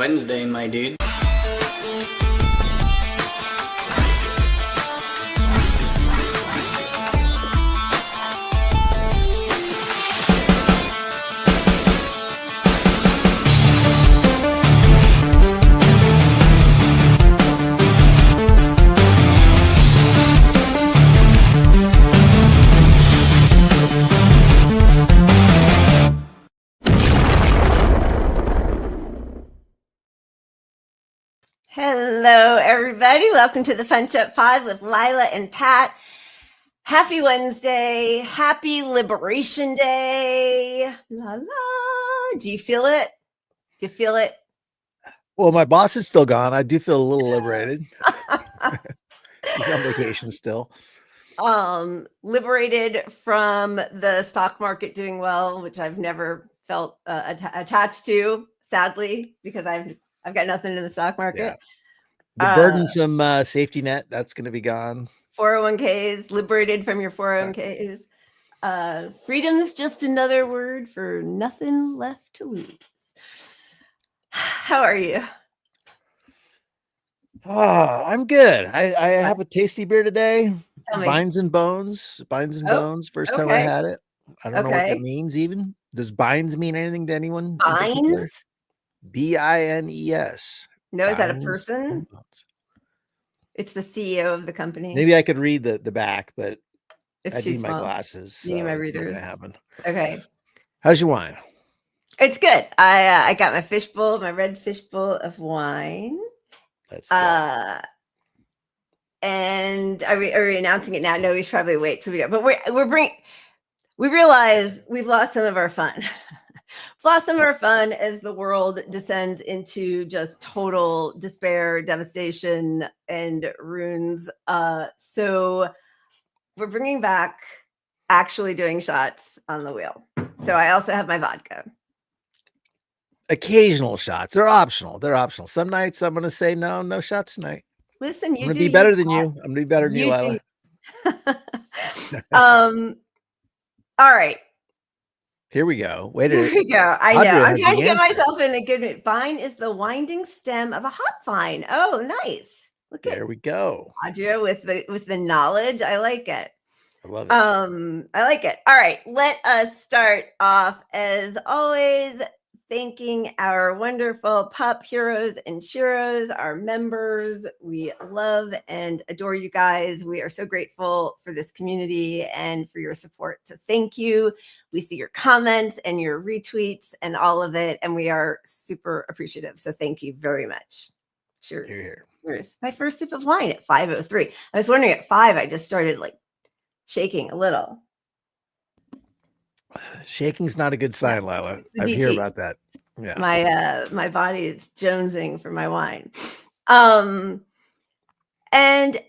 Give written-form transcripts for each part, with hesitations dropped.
Wednesday, my dude. Hello, everybody. Welcome to the Punch Up Pod with Lila and Pat. Happy Wednesday. Happy Liberation Day. La la. Do you feel it? Do you feel it? Well, my boss is still gone. I do feel a little liberated. He's on vacation still. Liberated from the stock market doing well, which I've never felt attached to, sadly, because I've got nothing in the stock market. Yeah. The burdensome safety net, that's going to be gone. 401ks, liberated from your 401ks. Freedom's just another word for nothing left to lose. How are you? I'm good. I have a tasty beer today. Bines and Bones. First time I had it. I don't know what that means even. Does Bines mean anything to anyone? Bines? Bines. No, is that a person? It's the CEO of the company. Maybe I could read the back, but it's I too need small. my glasses. You need my readers. Happen. Okay. How's your wine? It's good. I got my fishbowl, my red fishbowl of wine. Let's go. And are we announcing it now? No, we should probably wait till we go. But we realize we've lost some of our fun. Lost some of our fun as the world descends into just total despair, devastation, and ruins. So we're bringing back actually doing shots on the wheel. So I also have my vodka. Occasional shots. They're optional. Some nights I'm going to say no shots tonight. Listen, I'm going to be better than you. I'm going to be better than you, Lila. All right. Here we go. Here we go. I know. I'm trying to get myself in a good mood. Vine is the winding stem of a hop vine. Oh, nice. Look there we go. Audra with the knowledge. I like it. I love it. I like it. All right. Let us start off as always. Thanking our wonderful pup heroes and sheroes, our members. We love and adore you guys. We are so grateful for this community and for your support. So thank you. We see your comments and your retweets and all of it, and we are super appreciative. So thank you very much. Cheers. Here. Cheers. My first sip of wine at 5:03. I was wondering at 5, I just started like shaking a little. Shaking's not a good sign, Lila. I hear about that. Yeah. My body is jonesing for my wine. And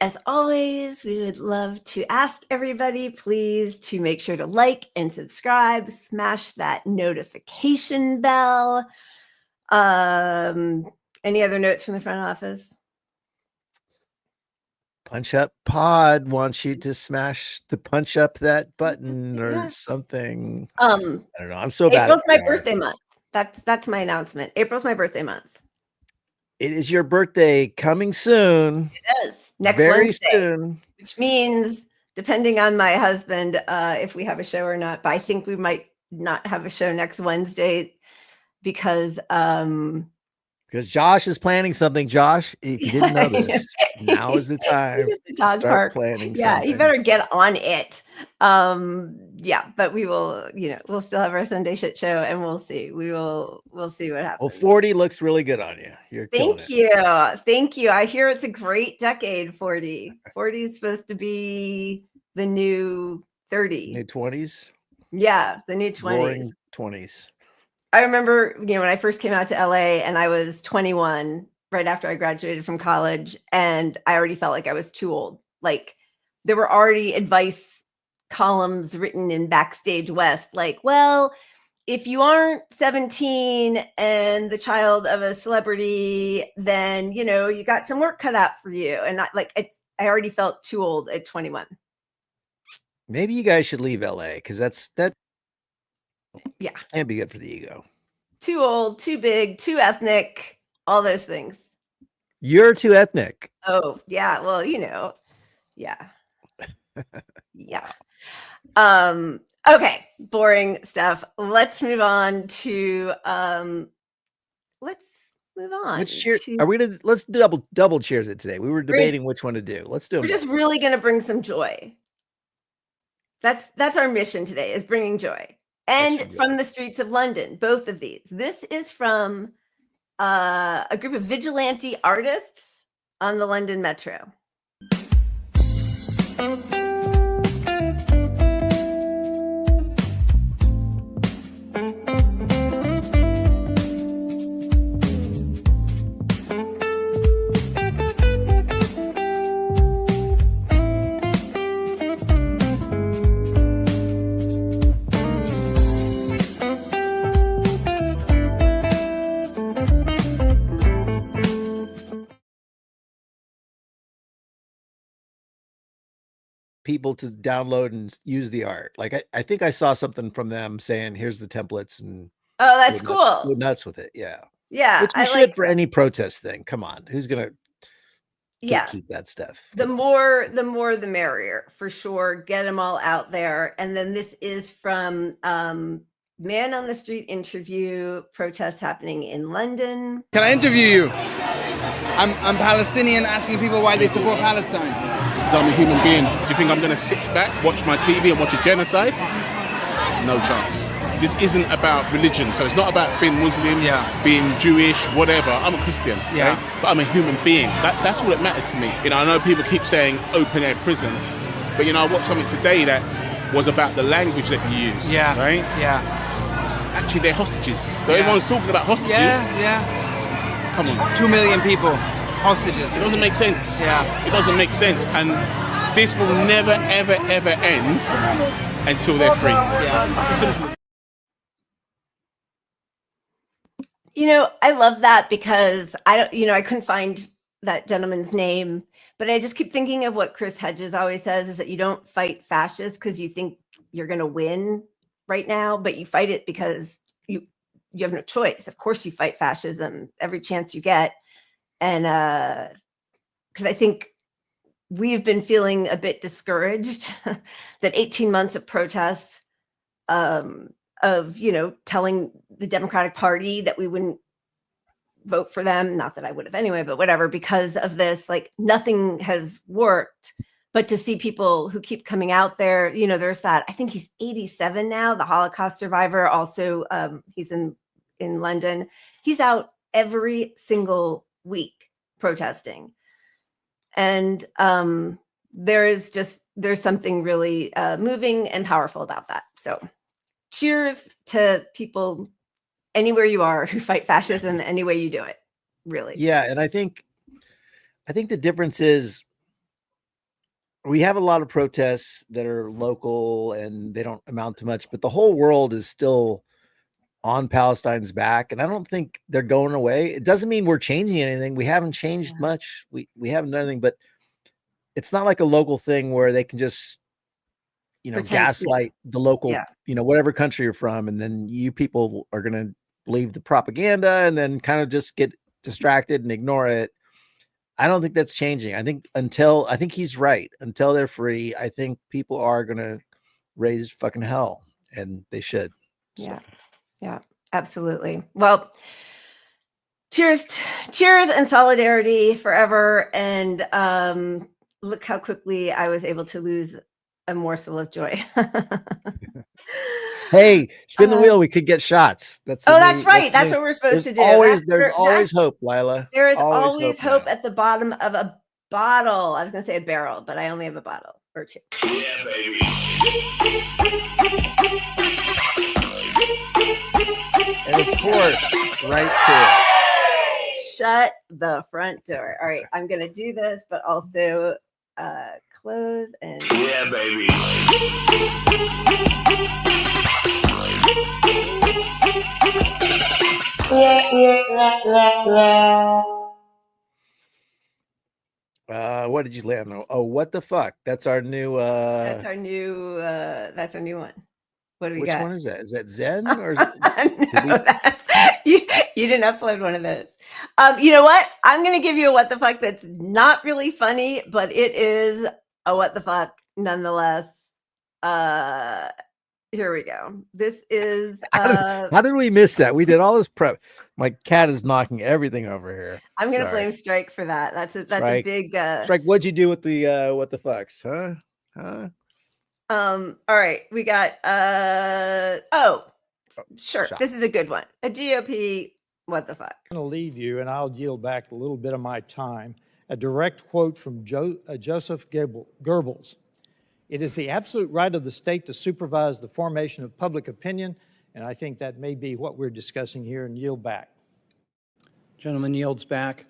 as always, we would love to ask everybody, please, to make sure to like and subscribe, smash that notification bell. Any other notes from the front office? Punch Up Pod wants you to smash the punch up that button or something. I don't know. I'm so bad. April's my birthday month. That's my announcement. April's my birthday month. It is your birthday coming soon. It is next Very Wednesday, soon. which means depending on my husband, if we have a show or not. But I think we might not have a show next Wednesday because Josh is planning something. Josh, if you didn't know this, now is the time to start planning something. He better get on it. But we will, we'll still have our Sunday shit show and we'll see. We'll see what happens. Well, 40 looks really good on you. Thank you. I hear it's a great decade, 40. 40 is supposed to be the new 30. New 20s? Yeah, the new 20s. Roaring 20s. I remember, when I first came out to LA and I was 21 right after I graduated from college, and I already felt like I was too old. Like there were already advice columns written in Backstage West, like, well, if you aren't 17 and the child of a celebrity, then, you got some work cut out for you. And I already felt too old at 21. Maybe you guys should leave LA because that Yeah. Can't be good for the ego. Too old, too big, too ethnic. all those things. You're too ethnic. Oh, yeah. Well, yeah. Yeah. Okay, boring stuff. Let's move on to Let's cheer. Let's double cheers it today. We were debating which one to do. Let's do it. We're just really going to bring some joy. That's our mission today, is bringing joy. And from the streets of London, both of these. This is from a group of vigilante artists on the London Metro. People to download and use the art. Like I think I saw something from them saying, "Here's the templates," and oh, that's cool. Go nuts with it, yeah. Yeah, which you should for any protest thing. Come on, who's gonna keep that stuff? The more the merrier, for sure. Get them all out there. And then this is from Man on the Street interview, protests happening in London. Can I interview you? I'm Palestinian, asking people why they support Palestine. Because I'm a human being. Do you think I'm going to sit back, watch my TV and watch a genocide? No chance. This isn't about religion, so it's not about being Muslim, being Jewish, whatever. I'm a Christian, okay? But I'm a human being. That's all that matters to me. I know people keep saying open-air prison, but I watched something today that was about the language that you use, right? Yeah. Actually, they're hostages. So everyone's talking about hostages. Yeah. Come on. 2 million people, hostages. It doesn't make sense. Yeah. It doesn't make sense. And this will never, ever, ever end until they're free. Yeah. It's as simple as I love that because I couldn't find that gentleman's name, but I just keep thinking of what Chris Hedges always says, is that you don't fight fascists because you think you're going to win right now, but you fight it because you have no choice. Of course you fight fascism every chance you get. And because I think we've been feeling a bit discouraged that 18 months of protests, of telling the Democratic Party that we wouldn't vote for them, not that I would have anyway, but whatever, because of this, like, nothing has worked. But to see people who keep coming out there, there's that, I think he's 87 now, the Holocaust survivor, also he's in London. He's out every single week protesting. And there's something really moving and powerful about that. So cheers to people anywhere you are who fight fascism any way you do it, really. Yeah, and I think the difference is we have a lot of protests that are local and they don't amount to much, but the whole world is still on Palestine's back, and I don't think they're going away. It doesn't mean we're changing anything. We haven't changed much. We haven't done anything, but it's not like a local thing where they can just gaslight the local, whatever country you're from, and then you people are going to believe the propaganda and then kind of just get distracted and ignore it. I don't think that's changing. I think he's right. Until they're free, I think people are going to raise fucking hell, and they should. So. Yeah, absolutely. Well, cheers and solidarity forever. And look how quickly I was able to lose a morsel of joy. Hey, spin the wheel. We could get shots. That's right. That's what we're supposed to do. There's always hope, Lila. There is always hope at the bottom of a bottle. I was going to say a barrel, but I only have a bottle or two. Yeah, baby. And of course, right there. Shut the front door. All right, I'm going to do this, but also close and... Yeah, baby. What did you land on? Oh, what the fuck? That's our new that's our new one. What do we Which got? one is that? Is that Zen or is it, No, you didn't upload one of those. You know what? I'm going to give you a what the fuck that's not really funny, but it is a what the fuck nonetheless. Here we go. This is how did we miss that? We did all this prep. My cat is knocking everything over here. I'm going to blame Strike for that. That's a big Strike. What'd you do with the what the fucks? Huh? All right, we got sure. Shot. This is a good one. A GOP what the fuck. I'm going to leave you, and I'll yield back a little bit of my time. A direct quote from Joseph Goebbels. It is the absolute right of the state to supervise the formation of public opinion, and I think that may be what we're discussing here, and yield back. Gentleman yields back.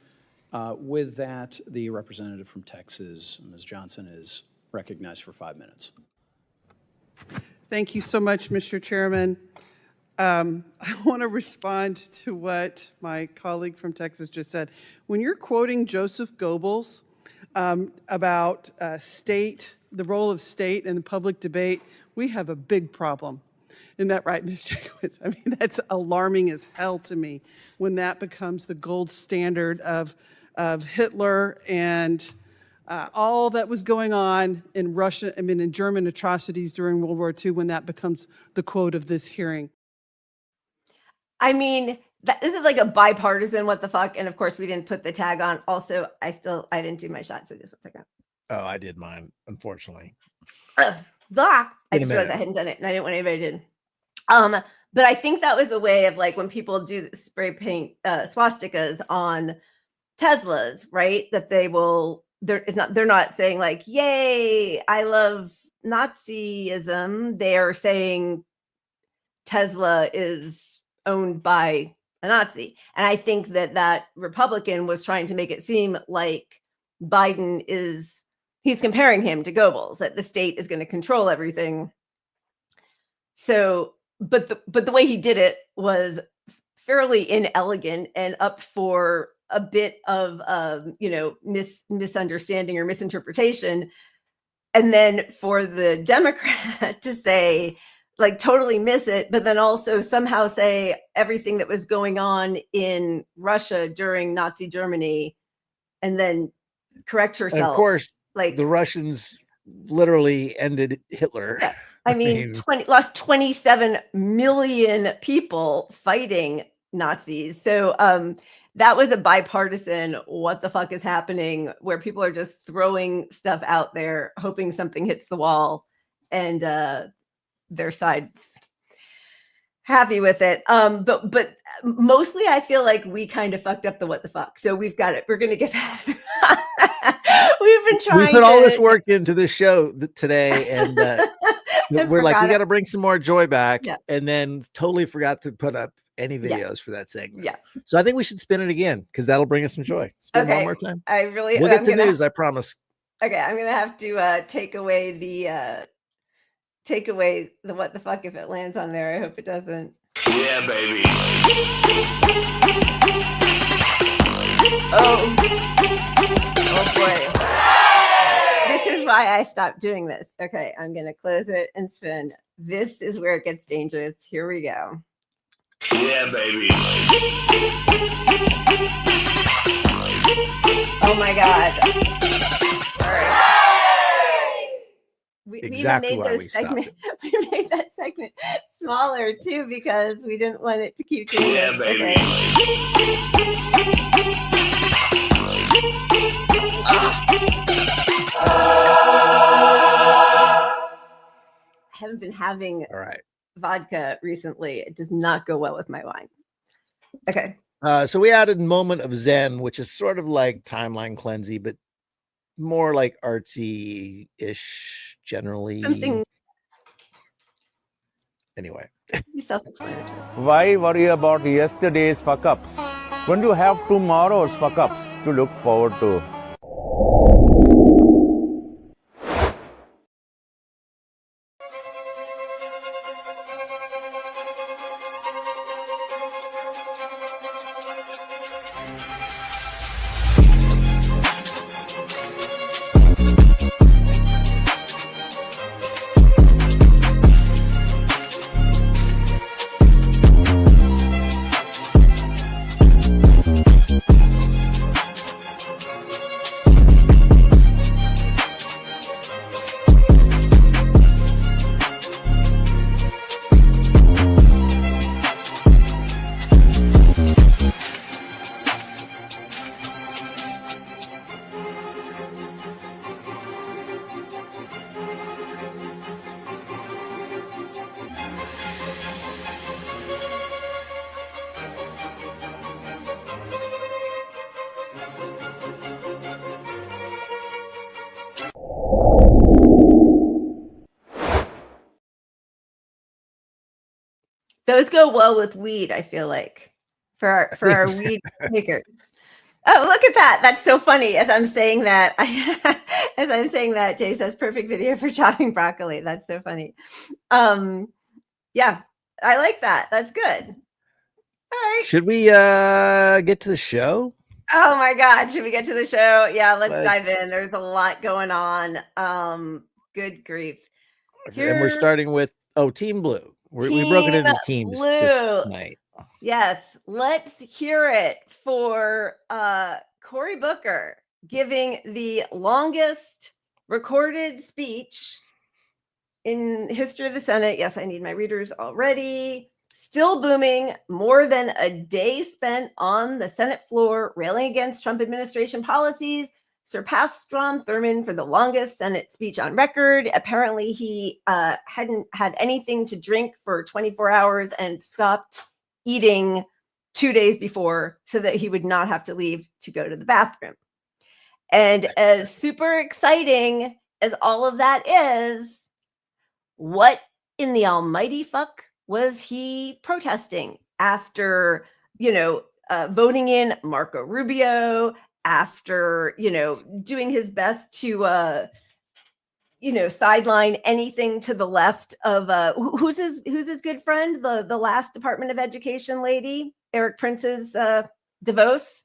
With that, the representative from Texas, Ms. Johnson, is recognized for 5 minutes. Thank you so much, Mr. Chairman. I want to respond to what my colleague from Texas just said. When you're quoting Joseph Goebbels about the role of state in the public debate, we have a big problem. Isn't that right, Ms. Jacobs? I mean, that's alarming as hell to me when that becomes the gold standard of Hitler and all that was going on in Russia, in German atrocities during World War II, when that becomes the quote of this hearing. I mean, this is like a bipartisan what the fuck, and of course we didn't put the tag on. Also, I didn't do my shot, so just 1 second. Oh, I did mine, unfortunately. I just realized I hadn't done it, and I didn't want anybody to. But I think that was a way of like when people do spray paint swastikas on Teslas, right? That they're not saying like, "Yay, I love Nazism." They are saying Tesla is owned by a Nazi, and I think that Republican was trying to make it seem like Biden he's comparing him to Goebbels, that the state is going to control everything. So, but the way he did it was fairly inelegant and up for a bit of misunderstanding or misinterpretation. And then for the Democrat to say, like, totally miss it, but then also somehow say everything that was going on in Russia during Nazi Germany, and then correct herself. And of course, like the Russians literally ended Hitler. Yeah. I mean, lost 27 million people fighting Nazis. So that was a bipartisan what the fuck is happening, where people are just throwing stuff out there, hoping something hits the wall, and their side's happy with it. But mostly I feel like we kind of fucked up the what the fuck. So we've got it. We're going to get better. We've been trying. We put all this work into this show today, and we're like, we got to bring some more joy back, and then totally forgot to put up any videos for that segment. Yeah. So I think we should spin it again, because that'll bring us some joy. Spin it one more time. We'll get to news, I promise. Okay, I'm gonna have to take away the what the fuck if it lands on there. I hope it doesn't. Yeah, baby. Oh boy. This is why I stopped doing this. Okay, I'm gonna close it and spin. This is where it gets dangerous. Here we go. Yeah, baby. Oh my God. All right. We Exactly even made why we made that segment smaller too, because we didn't want it to keep doing Yeah, this. baby. Okay. I haven't been having vodka recently. It does not go well with my wine. Okay. So we added moment of Zen, which is sort of like timeline cleansing, but more like artsy-ish generally. Something. Anyway. Self-explanatory. Why worry about yesterday's fuck-ups when you have tomorrow's fuck-ups to look forward to? Those go well with weed, I feel like, for our weed makers. Oh, look at that. That's so funny. As I'm saying that, Jay says perfect video for chopping broccoli. That's so funny. Yeah, I like that. That's good. All right. Should we get to the show? Oh my God. Should we get to the show? Yeah, let's dive in. There's a lot going on. Good grief. And we're starting with Team Blue. We broke it into teams this night. Yes, let's hear it for Cory Booker giving the longest recorded speech in history of the Senate. Yes, I need my readers already. Still booming, more than a day spent on the Senate floor railing against Trump administration policies, surpassed Strom Thurmond for the longest Senate speech on record. Apparently, he hadn't had anything to drink for 24 hours and stopped eating 2 days before so that he would not have to leave to go to the bathroom. And as super exciting as all of that is, what in the almighty fuck was he protesting after, voting in Marco Rubio, after, doing his best to, sideline anything to the left of who's his good friend, the last Department of Education lady, Eric Prince's DeVos.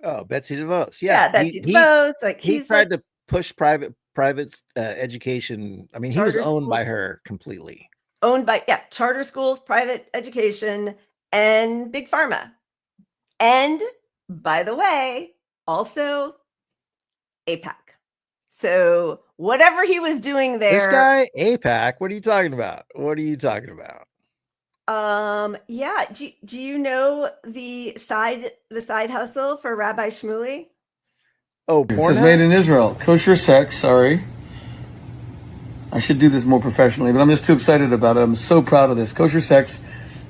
Oh, Betsy DeVos. Yeah, Betsy DeVos. He tried to push private education. I mean, he was owned by her completely. Owned by charter schools, private education, and big pharma. And by the way, also AIPAC. So whatever he was doing there. This guy, AIPAC, what are you talking about? Yeah. Do you know the side hustle for Rabbi Shmuley? Oh, it says made in Israel. Kosher sex, sorry. I should do this more professionally, but I'm just too excited about it. I'm so proud of this. Kosher sex,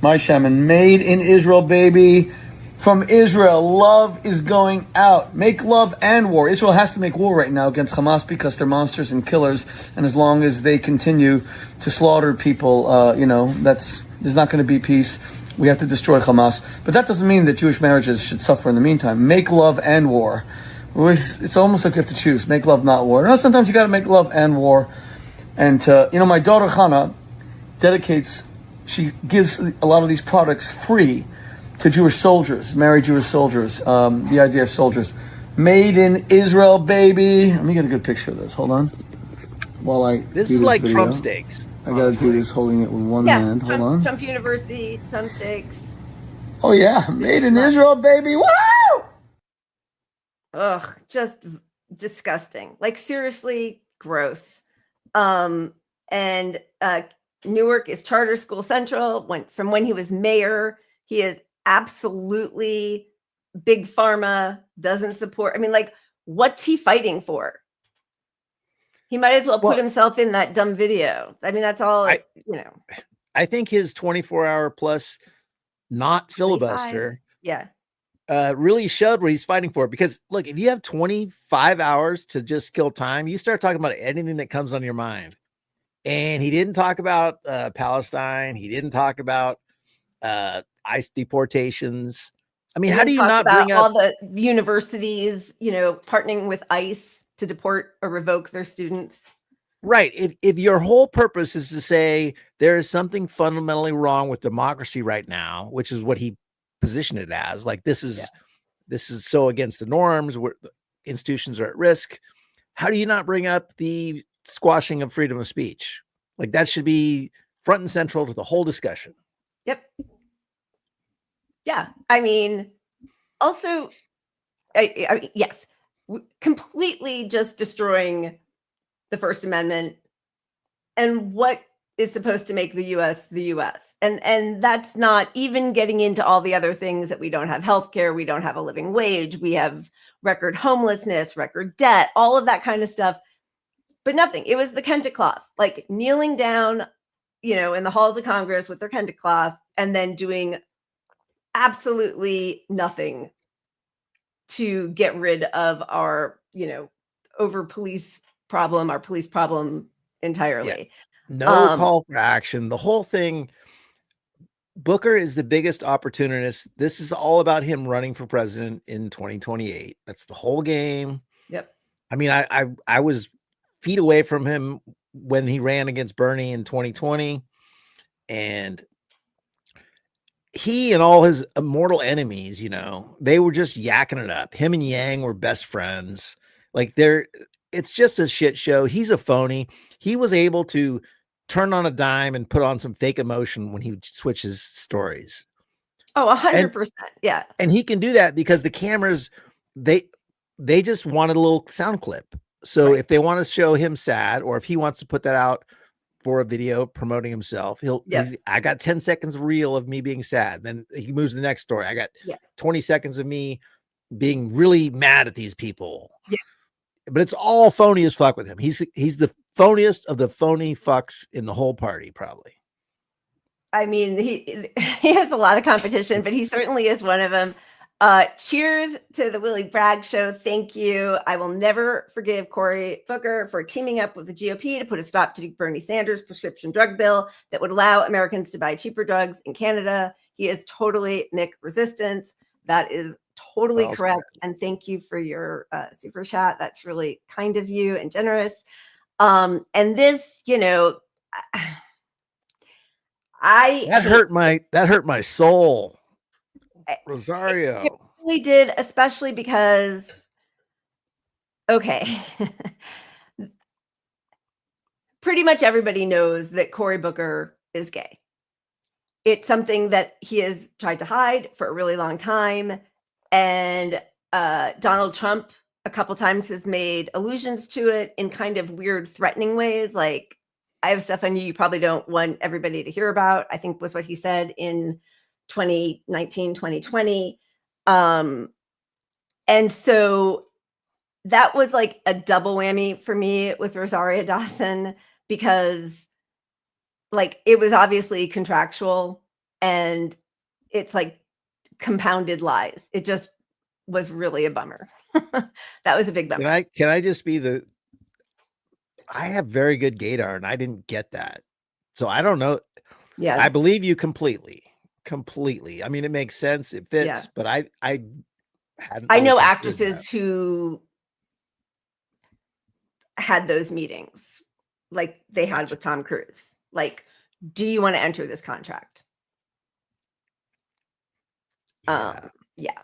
my shaman, made in Israel, baby. From Israel, love is going out. Make love and war. Israel has to make war right now against Hamas because they're monsters and killers. And as long as they continue to slaughter people, there's not going to be peace. We have to destroy Hamas. But that doesn't mean that Jewish marriages should suffer in the meantime. Make love and war. It's almost like you have to choose. Make love, not war. No, sometimes you got to make love and war. And, my daughter Hannah she gives a lot of these products free to Jewish soldiers, married Jewish soldiers, the IDF soldiers. Made in Israel, baby. Let me get a good picture of this. Hold on. This is like video. Trump steaks. I got to do this holding it with one hand. Hold on. Trump University, Trump steaks. Oh, yeah. Made in Israel, baby. Woo! Ugh, just disgusting. Like, seriously, gross. And Newark is charter school central. From when he was mayor, he is absolutely big pharma, doesn't support. I mean, what's he fighting for? He might as well put himself in that dumb video. I mean, that's all, I think his 24-hour plus not filibuster really showed what he's fighting for. Because look, if you have 25 hours to just kill time, you start talking about anything that comes on your mind. And he didn't talk about Palestine. He didn't talk about ICE deportations. I mean, how do you not bring up all the universities, partnering with ICE to deport or revoke their students? Right. If your whole purpose is to say there is something fundamentally wrong with democracy right now, which is what he positioned it as, like this is so against the norms, where institutions are at risk. How do you not bring up the squashing of freedom of speech? Like that should be front and central to the whole discussion. Yep. Yeah. I mean, also, yes, completely just destroying the First Amendment and what is supposed to make the U.S. the U.S. And that's not even getting into all the other things that we don't have healthcare, we don't have a living wage, we have record homelessness, record debt, all of that kind of stuff. But nothing. It was the Kente cloth, like kneeling down, in the halls of Congress with their Kente cloth and then doing absolutely nothing to get rid of our, our police problem entirely. No call for action. The whole thing, Booker is the biggest opportunist. This is all about him running for president in 2028. That's the whole game. Yep. I mean, I was feet away from him when he ran against Bernie in 2020, and he and all his immortal enemies, you know, they were just yakking it up. Him and Yang were best friends. Like it's just a shit show. He's a phony. He was able to turn on a dime and put on some fake emotion when he switches stories. Oh, 100%. Yeah. And he can do that because the cameras, they just wanted a little sound clip. So Right. if they want to show him sad, or if he wants to put that out for a video promoting himself, I got 10 seconds reel of me being sad. Then he moves to the next story. I got 20 seconds of me being really mad at these people. Yeah. But it's all phony as fuck with him. He's the phoniest of the phony fucks in the whole party, probably. I mean, he has a lot of competition, but he certainly is one of them. Cheers to the Willie Bragg Show. Thank you. I will never forgive Cory Booker for teaming up with the GOP to put a stop to Bernie Sanders' prescription drug bill that would allow Americans to buy cheaper drugs in Canada. He is totally Mick resistance. That is totally correct. And thank you for your super chat. That's really kind of you and generous. And this, you know, that hurt my soul. Rosario. It really did, especially because, okay, pretty much everybody knows that Cory Booker is gay. It's something that he has tried to hide for a really long time. And Donald Trump a couple times has made allusions to it in kind of weird, threatening ways. Like, I have stuff on you probably don't want everybody to hear about, I think was what he said in 2019, 2020. And so that was like a double whammy for me with Rosario Dawson, because like it was obviously contractual and it's like compounded lies. It just was really a bummer. That was a big bummer. Can I just be I have very good gaydar and I didn't get that. So I don't know. Yeah. I believe you completely. I mean, it makes sense. It fits, but I hadn't. I know actresses who had those meetings like they had with Tom Cruise. Like, do you want to enter this contract? Yeah.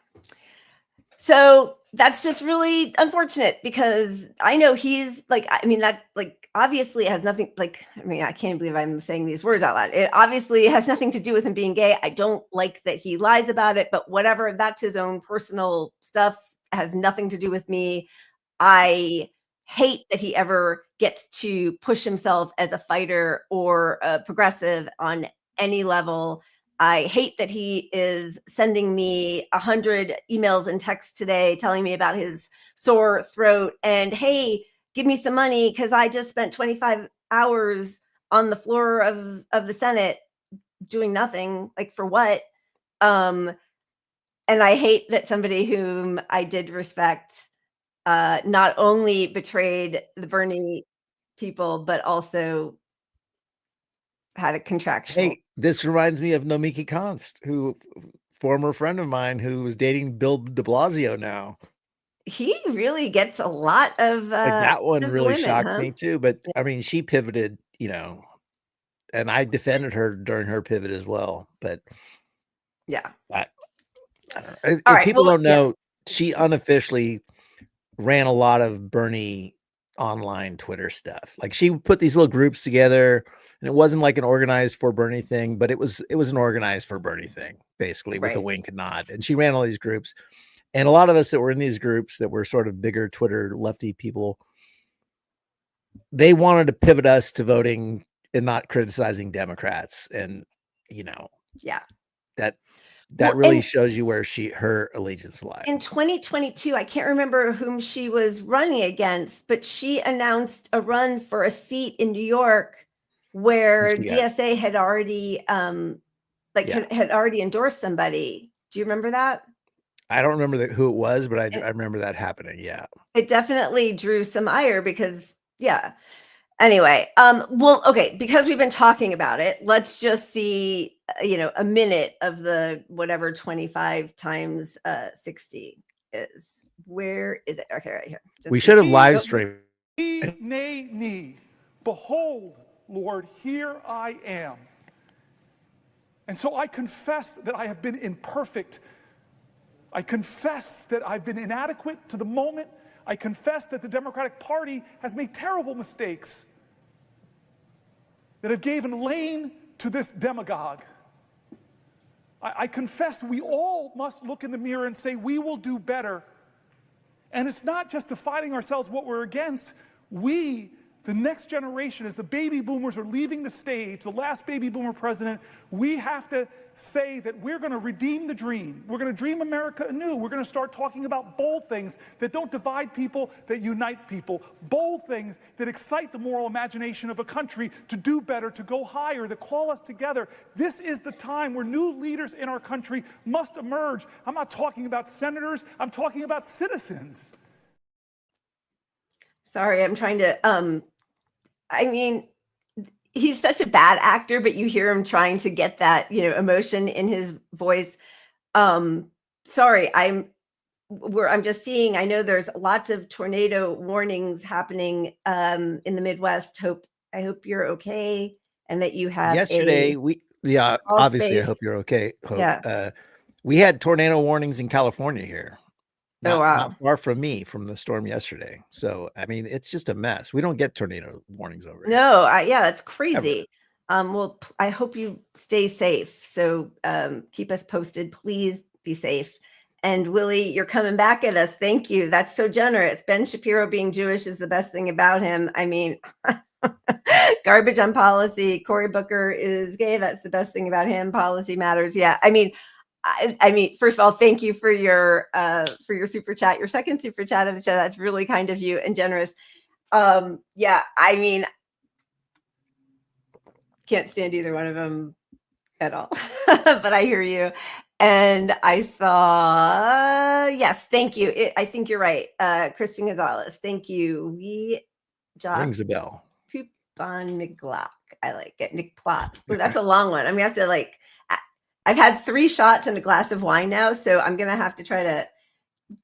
So that's just really unfortunate because I know he's like, I mean, that like obviously has nothing like, I mean, I can't believe I'm saying these words out loud. It obviously has nothing to do with him being gay. I don't like that he lies about it, but whatever, that's his own personal stuff, has nothing to do with me. I hate that he ever gets to push himself as a fighter or a progressive on any level. I hate that he is sending me 100 emails and texts today telling me about his sore throat and, hey, give me some money because I just spent 25 hours on the floor of the Senate doing nothing. Like, for what? And I hate that somebody whom I did respect not only betrayed the Bernie people, but also had a contractual. Hey, this reminds me of Nomiki Konst, former friend of mine who was dating Bill de Blasio now. He really gets a lot of like that one really women, shocked me too. But I mean, she pivoted, you know, and I defended her during her pivot as well. But yeah, if people don't know, she unofficially ran a lot of Bernie online Twitter stuff. Like, she put these little groups together, and it wasn't like an organized for Bernie thing, but it was an organized for Bernie thing, basically, with a wink and nod. And she ran all these groups. And a lot of us that were in these groups that were sort of bigger Twitter lefty people, they wanted to pivot us to voting and not criticizing Democrats. And, you know, that really shows you where her allegiance lies. In 2022, I can't remember whom she was running against, but she announced a run for a seat in New York where DSA had already had already endorsed somebody. Do you remember that? I don't remember who it was, but I remember that happening. Yeah. It definitely drew some ire because, anyway, well, okay, because we've been talking about it, let's just see a minute of the whatever 25 times 60 is. Where is it? Okay, right here. We should have live Nope. streamed. Nay. Behold, Lord, here I am. And so I confess that I have been imperfect. I confess that I've been inadequate to the moment. I confess that the Democratic Party has made terrible mistakes, that have given lane to this demagogue. I confess we all must look in the mirror and say we will do better. And it's not just defining ourselves what we're against. We, the next generation, as the baby boomers are leaving the stage, the last baby boomer president, we have to say that we're going to redeem the dream. We're going to dream America anew. We're going to start talking about bold things that don't divide people, that unite people. Bold things that excite the moral imagination of a country to do better, to go higher, that call us together. This is the time where new leaders in our country must emerge. I'm not talking about senators. I'm talking about citizens. Sorry, I'm trying to, he's such a bad actor, but you hear him trying to get that, emotion in his voice. Sorry, I'm just seeing, I know there's lots of tornado warnings happening in the Midwest. I hope you're okay and that you have Yesterday, obviously space. I hope you're okay. Yeah. We had tornado warnings in California here. Oh, wow. Not far from me from the storm yesterday. So, it's just a mess. We don't get tornado warnings over here. No, that's crazy. Well, I hope you stay safe. So keep us posted. Please be safe. And Willie, you're coming back at us. Thank you. That's so generous. Ben Shapiro being Jewish is the best thing about him. Garbage on policy. Cory Booker is gay. That's the best thing about him. Policy matters. Yeah. First of all, thank you for your super chat, your second super chat of the show. That's really kind of you and generous. Can't stand either one of them at all, but I hear you. And I saw, yes, thank you. I think you're right. Kristen Gonzalez, thank you. Rings a bell. Poop on McGlock. I like it. McPlot. Ooh, that's a long one. I'm gonna have to I've had 3 shots and a glass of wine now, so I'm gonna have to try to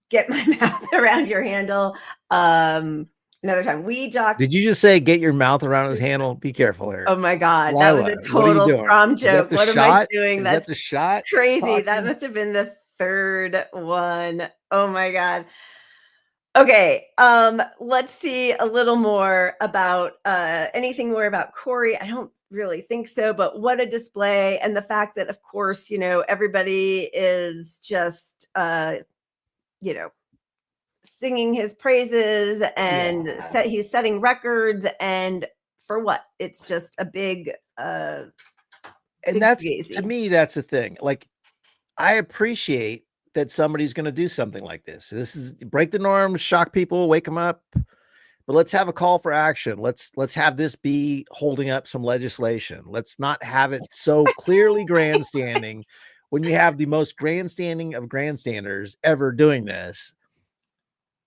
get my mouth around your handle another time. Did you just say get your mouth around his handle? Be careful here. Oh my God, Lila, that was a total prom joke. What am I doing? That's the shot. Crazy. Talking? That must have been the 3rd one. Oh my God. Okay, let's see a little more about anything more about Cory. I don't really think so, but what a display. And the fact that, of course, everybody is just, singing his praises and he's setting records. And for what? It's just a big, and that's, to me, that's the thing. I appreciate that somebody's going to do something like this. This is break the norms, shock people, wake them up. But let's have a call for action. Let's have this be holding up some legislation. Let's not have it so clearly grandstanding when you have the most grandstanding of grandstanders ever doing this.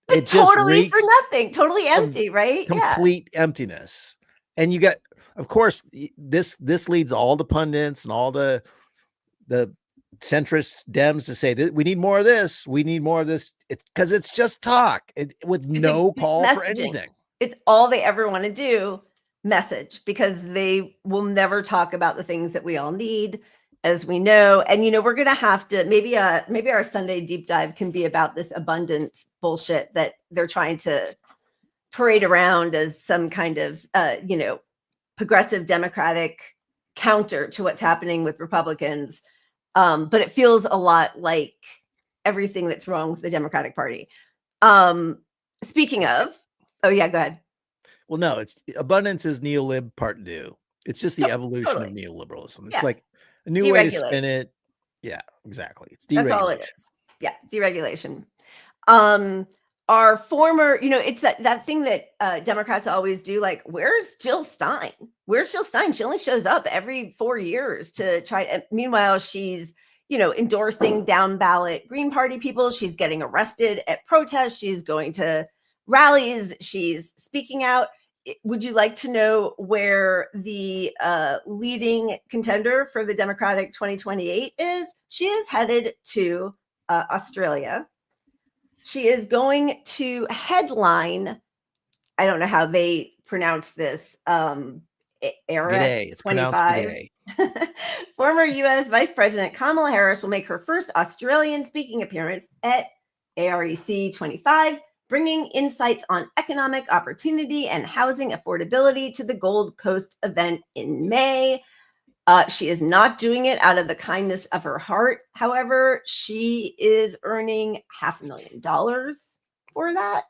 It just totally for nothing, totally empty, right? Complete emptiness. And you got, of course, this leads all the pundits and all the centrist Dems to say that we need more of this. We need more of this. It's because it's just talk with no call for anything. It's all they ever want to do, message, because they will never talk about the things that we all need, as we know. And, we're going to have to, maybe our Sunday deep dive can be about this abundance bullshit that they're trying to parade around as some kind of, progressive Democratic counter to what's happening with Republicans. But it feels a lot like everything that's wrong with the Democratic Party. Speaking of, go ahead. Well, no, it's abundance is neolib part 2. It's just the evolution of neoliberalism. It's like a new way to spin it. Yeah, exactly. It's deregulation. That's all it is. Yeah, deregulation. Our former, it's that thing that Democrats always do. Where's Jill Stein? Where's Jill Stein? She only shows up every 4 years to try. Meanwhile, she's, endorsing down ballot Green Party people. She's getting arrested at protests. She's going to rallies. She's speaking out. would you like to know where the leading contender for the Democratic 2028 is? She is headed to Australia. She is going to headline, I don't know how they pronounce this, era G'day. It's pronounced 25. g'day. Former U.S. Vice President Kamala Harris will make her first Australian speaking appearance at AREC 25, bringing insights on economic opportunity and housing affordability to the Gold Coast event in May. She is not doing it out of the kindness of her heart. However, she is earning $500,000 for that.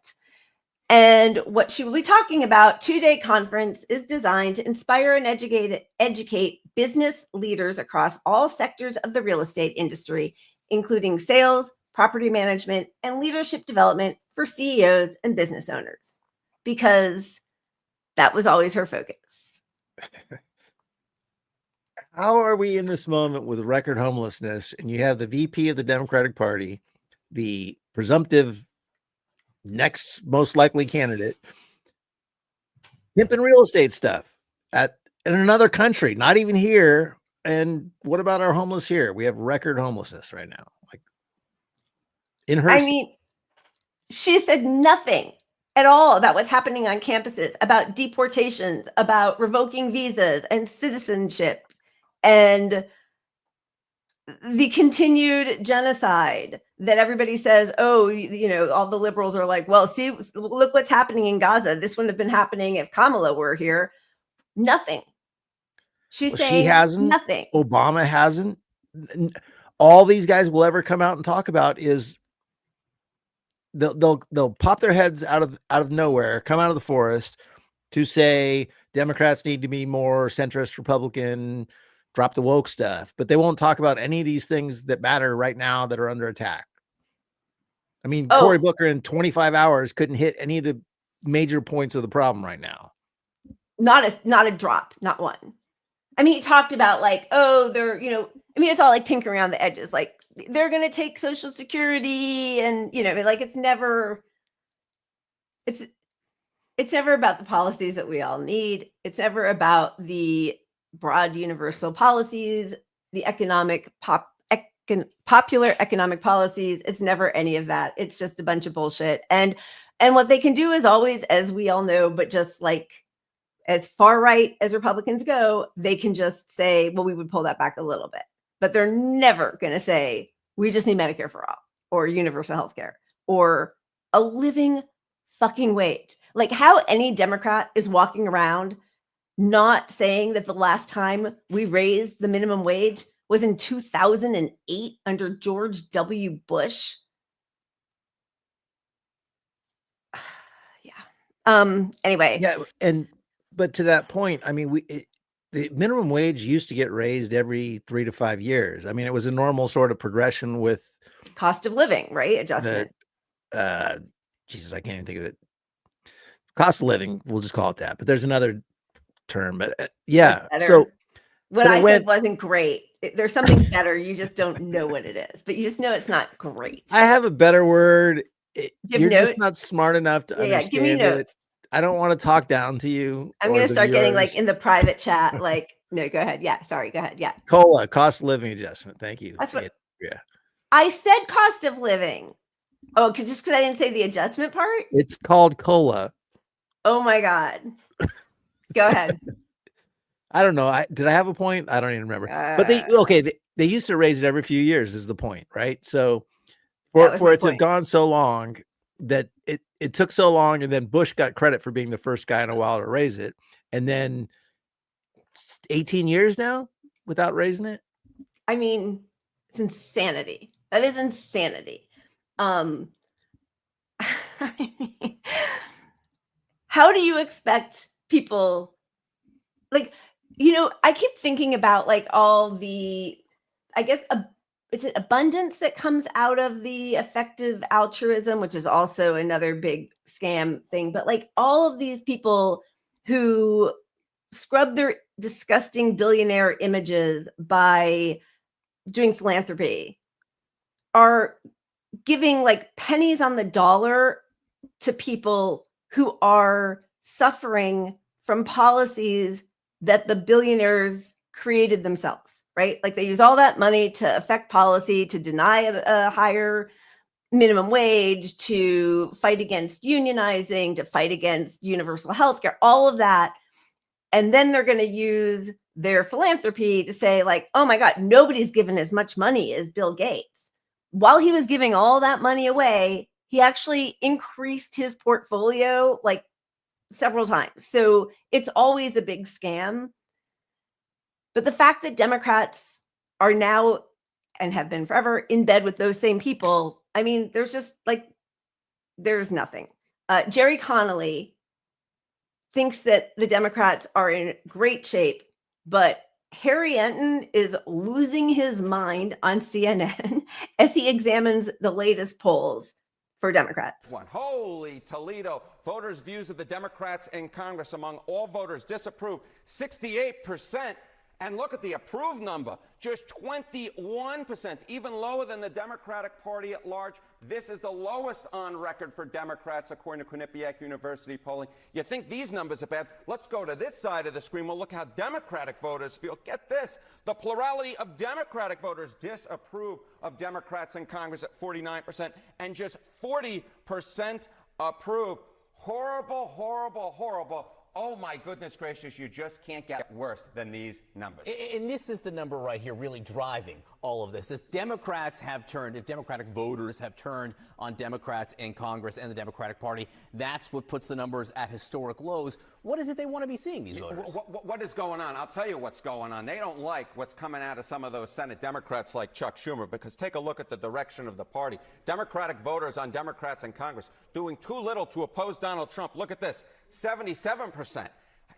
And what she will be talking about, 2-day conference, is designed to inspire and educate business leaders across all sectors of the real estate industry, including sales, property management, and leadership development for CEOs and business owners, because that was always her focus. How are we in this moment with record homelessness, and you have the VP of the Democratic Party, the presumptive next most likely candidate, pimping real estate stuff in another country, not even here? And what about our homeless here? We have record homelessness right now. Like in her, I mean, she said nothing at all about what's happening on campuses, about deportations, about revoking visas and citizenship, and the continued genocide that everybody says, oh, all the liberals are like, well, see, look what's happening in Gaza. This wouldn't have been happening if Kamala were here. Nothing. She's saying she hasn't. Nothing. Obama hasn't. All these guys will ever come out and talk about is they'll pop their heads out of nowhere, come out of the forest to say Democrats need to be more centrist, Republican, drop the woke stuff, but they won't talk about any of these things that matter right now that are under attack. I mean, Cory Booker in 25 hours couldn't hit any of the major points of the problem right now. Not a drop, not one. I mean, he talked about like, it's all like tinkering around the edges. Like they're going to take Social Security and, like it's never about the policies that we all need. It's never about the broad universal policies, the popular economic policies. It's never any of that. It's just a bunch of bullshit. And what they can do is always, as we all know, but just like as far right as Republicans go, they can just say, well, we would pull that back a little bit, but they're never going to say, we just need Medicare for all or universal health care or a living fucking wage. Like how any Democrat is walking around not saying that the last time we raised the minimum wage was in 2008 under George W. Bush. Yeah. Anyway. Yeah. But to that point, I mean, the minimum wage used to get raised every 3 to 5 years. I mean, it was a normal sort of progression with cost of living, right? Adjustment. Jesus, I can't even think of it. Cost of living, we'll just call it that. But there's another term. But yeah, so what I said wasn't great. There's something better. You just don't know what it is, but you just know it's not great. I have a better word. You're just not smart enough to understand give me notes. it. I don't want to talk down to you. I'm going to start getting like in the private chat. Like, no, go ahead. Yeah. Sorry. Go ahead. Yeah. COLA, cost of living adjustment. Thank you. That's what yeah. I said, cost of living. Oh, just because I didn't say the adjustment part. It's called COLA. Oh my God. Go ahead. I don't know. Did I have a point? I don't even remember. But they used to raise it every few years is the point, right? So for it to have gone so long that it took so long, and then Bush got credit for being the first guy in a while to raise it. And then 18 years now without raising it. I mean, it's insanity. That is insanity. How do you expect people like, I keep thinking about like all the, I guess, is it abundance that comes out of the effective altruism, which is also another big scam thing. But like all of these people who scrub their disgusting billionaire images by doing philanthropy are giving like pennies on the dollar to people who are suffering from policies that the billionaires created themselves, right? Like they use all that money to affect policy, to deny a higher minimum wage, to fight against unionizing, to fight against universal health care, all of that. And then they're going to use their philanthropy to say like, oh my God, nobody's given as much money as Bill Gates. While he was giving all that money away, he actually increased his portfolio like several times. So it's always a big scam. But the fact that Democrats are now and have been forever in bed with those same people, I mean, there's just like, there's nothing. Jerry Connolly thinks that the Democrats are in great shape, but Harry Enton is losing his mind on CNN as he examines the latest polls for Democrats. Holy Toledo. Voters' views of the Democrats in Congress among all voters disapprove 68%. And look at the approved number, just 21%, even lower than the Democratic Party at large. This is the lowest on record for Democrats, according to Quinnipiac University polling. You think these numbers are bad? Let's go to this side of the screen. We'll look how Democratic voters feel. Get this. The plurality of Democratic voters disapprove of Democrats in Congress at 49%, and just 40% approve. Horrible, horrible, horrible. Oh my goodness gracious, you just can't get worse than these numbers. And this is the number right here really driving all of this. If Democrats have turned, if Democratic voters have turned on Democrats in Congress and the Democratic Party, that's what puts the numbers at historic lows. What is it they want to be seeing, these voters? What is going on? I'll tell you what's going on. They don't like what's coming out of some of those Senate Democrats like Chuck Schumer, because take a look at the direction of the party. Democratic voters on Democrats in Congress doing too little to oppose Donald Trump. Look at this, 77%.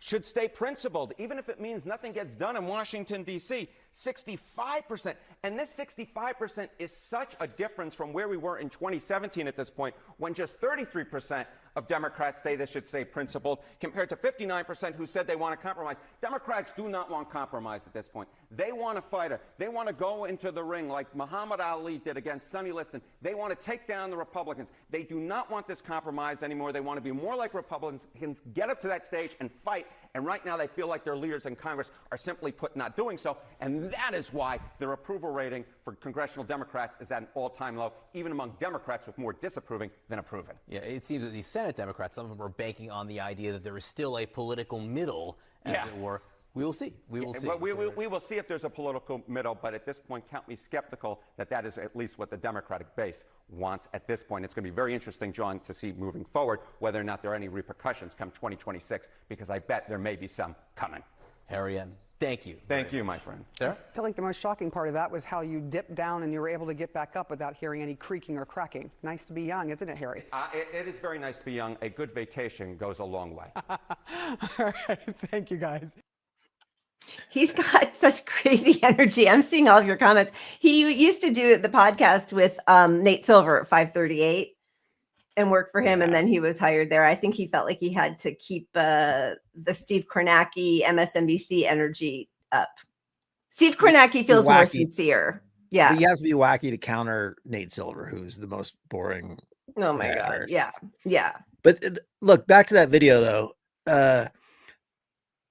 Should stay principled, even if it means nothing gets done in Washington, D.C., 65%. And this 65% is such a difference from where we were in 2017 at this point, when just 33% of Democrats say they should stay principled, compared to 59% who said they want to compromise. Democrats do not want compromise at this point. They want a fighter. They want to go into the ring like Muhammad Ali did against Sonny Liston. They want to take down the Republicans. They do not want this compromise anymore. They want to be more like Republicans, can get up to that stage and fight. And right now they feel like their leaders in Congress are simply put not doing so. And that is why their approval rating for congressional Democrats is at an all-time low, even among Democrats with more disapproving than approving. Yeah, it seems that these Senate Democrats, some of them are banking on the idea that there is still a political middle, as it were. We will see. We will see. But we will see if there's a political middle, but at this point, count me skeptical that that is at least what the Democratic base wants at this point. It's going to be very interesting, John, to see moving forward whether or not there are any repercussions come 2026, because I bet there may be some coming. Harry Enton, thank you. Thank you, my friend. Sarah? I feel like the most shocking part of that was how you dipped down and you were able to get back up without hearing any creaking or cracking. Nice to be young, isn't it, Harry? It is very nice to be young. A good vacation goes a long way. All right, thank you, guys. He's got such crazy energy. I'm seeing all of your comments. He used to do the podcast with Nate Silver at 538 and work for him. And then he was hired there. I think he felt like he had to keep the Steve Kornacki MSNBC energy up. Steve Kornacki feels more sincere. Yeah. But you have to be wacky to counter Nate Silver, who's the most boring. Oh my God. Yeah. Yeah. But look, back to that video though.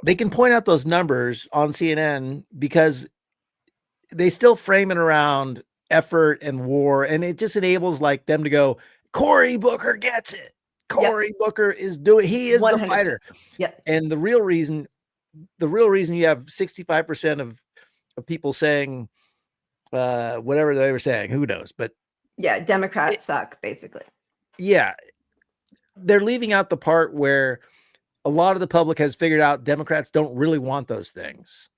They can point out those numbers on CNN because they still frame it around effort and war. And it just enables like them to go, Cory Booker gets it. Cory Booker is he is 100%. The fighter. Yep. And the real reason you have 65% of people saying whatever they were saying, who knows? But yeah, Democrats suck, basically. Yeah. They're leaving out the part where a lot of the public has figured out Democrats don't really want those things.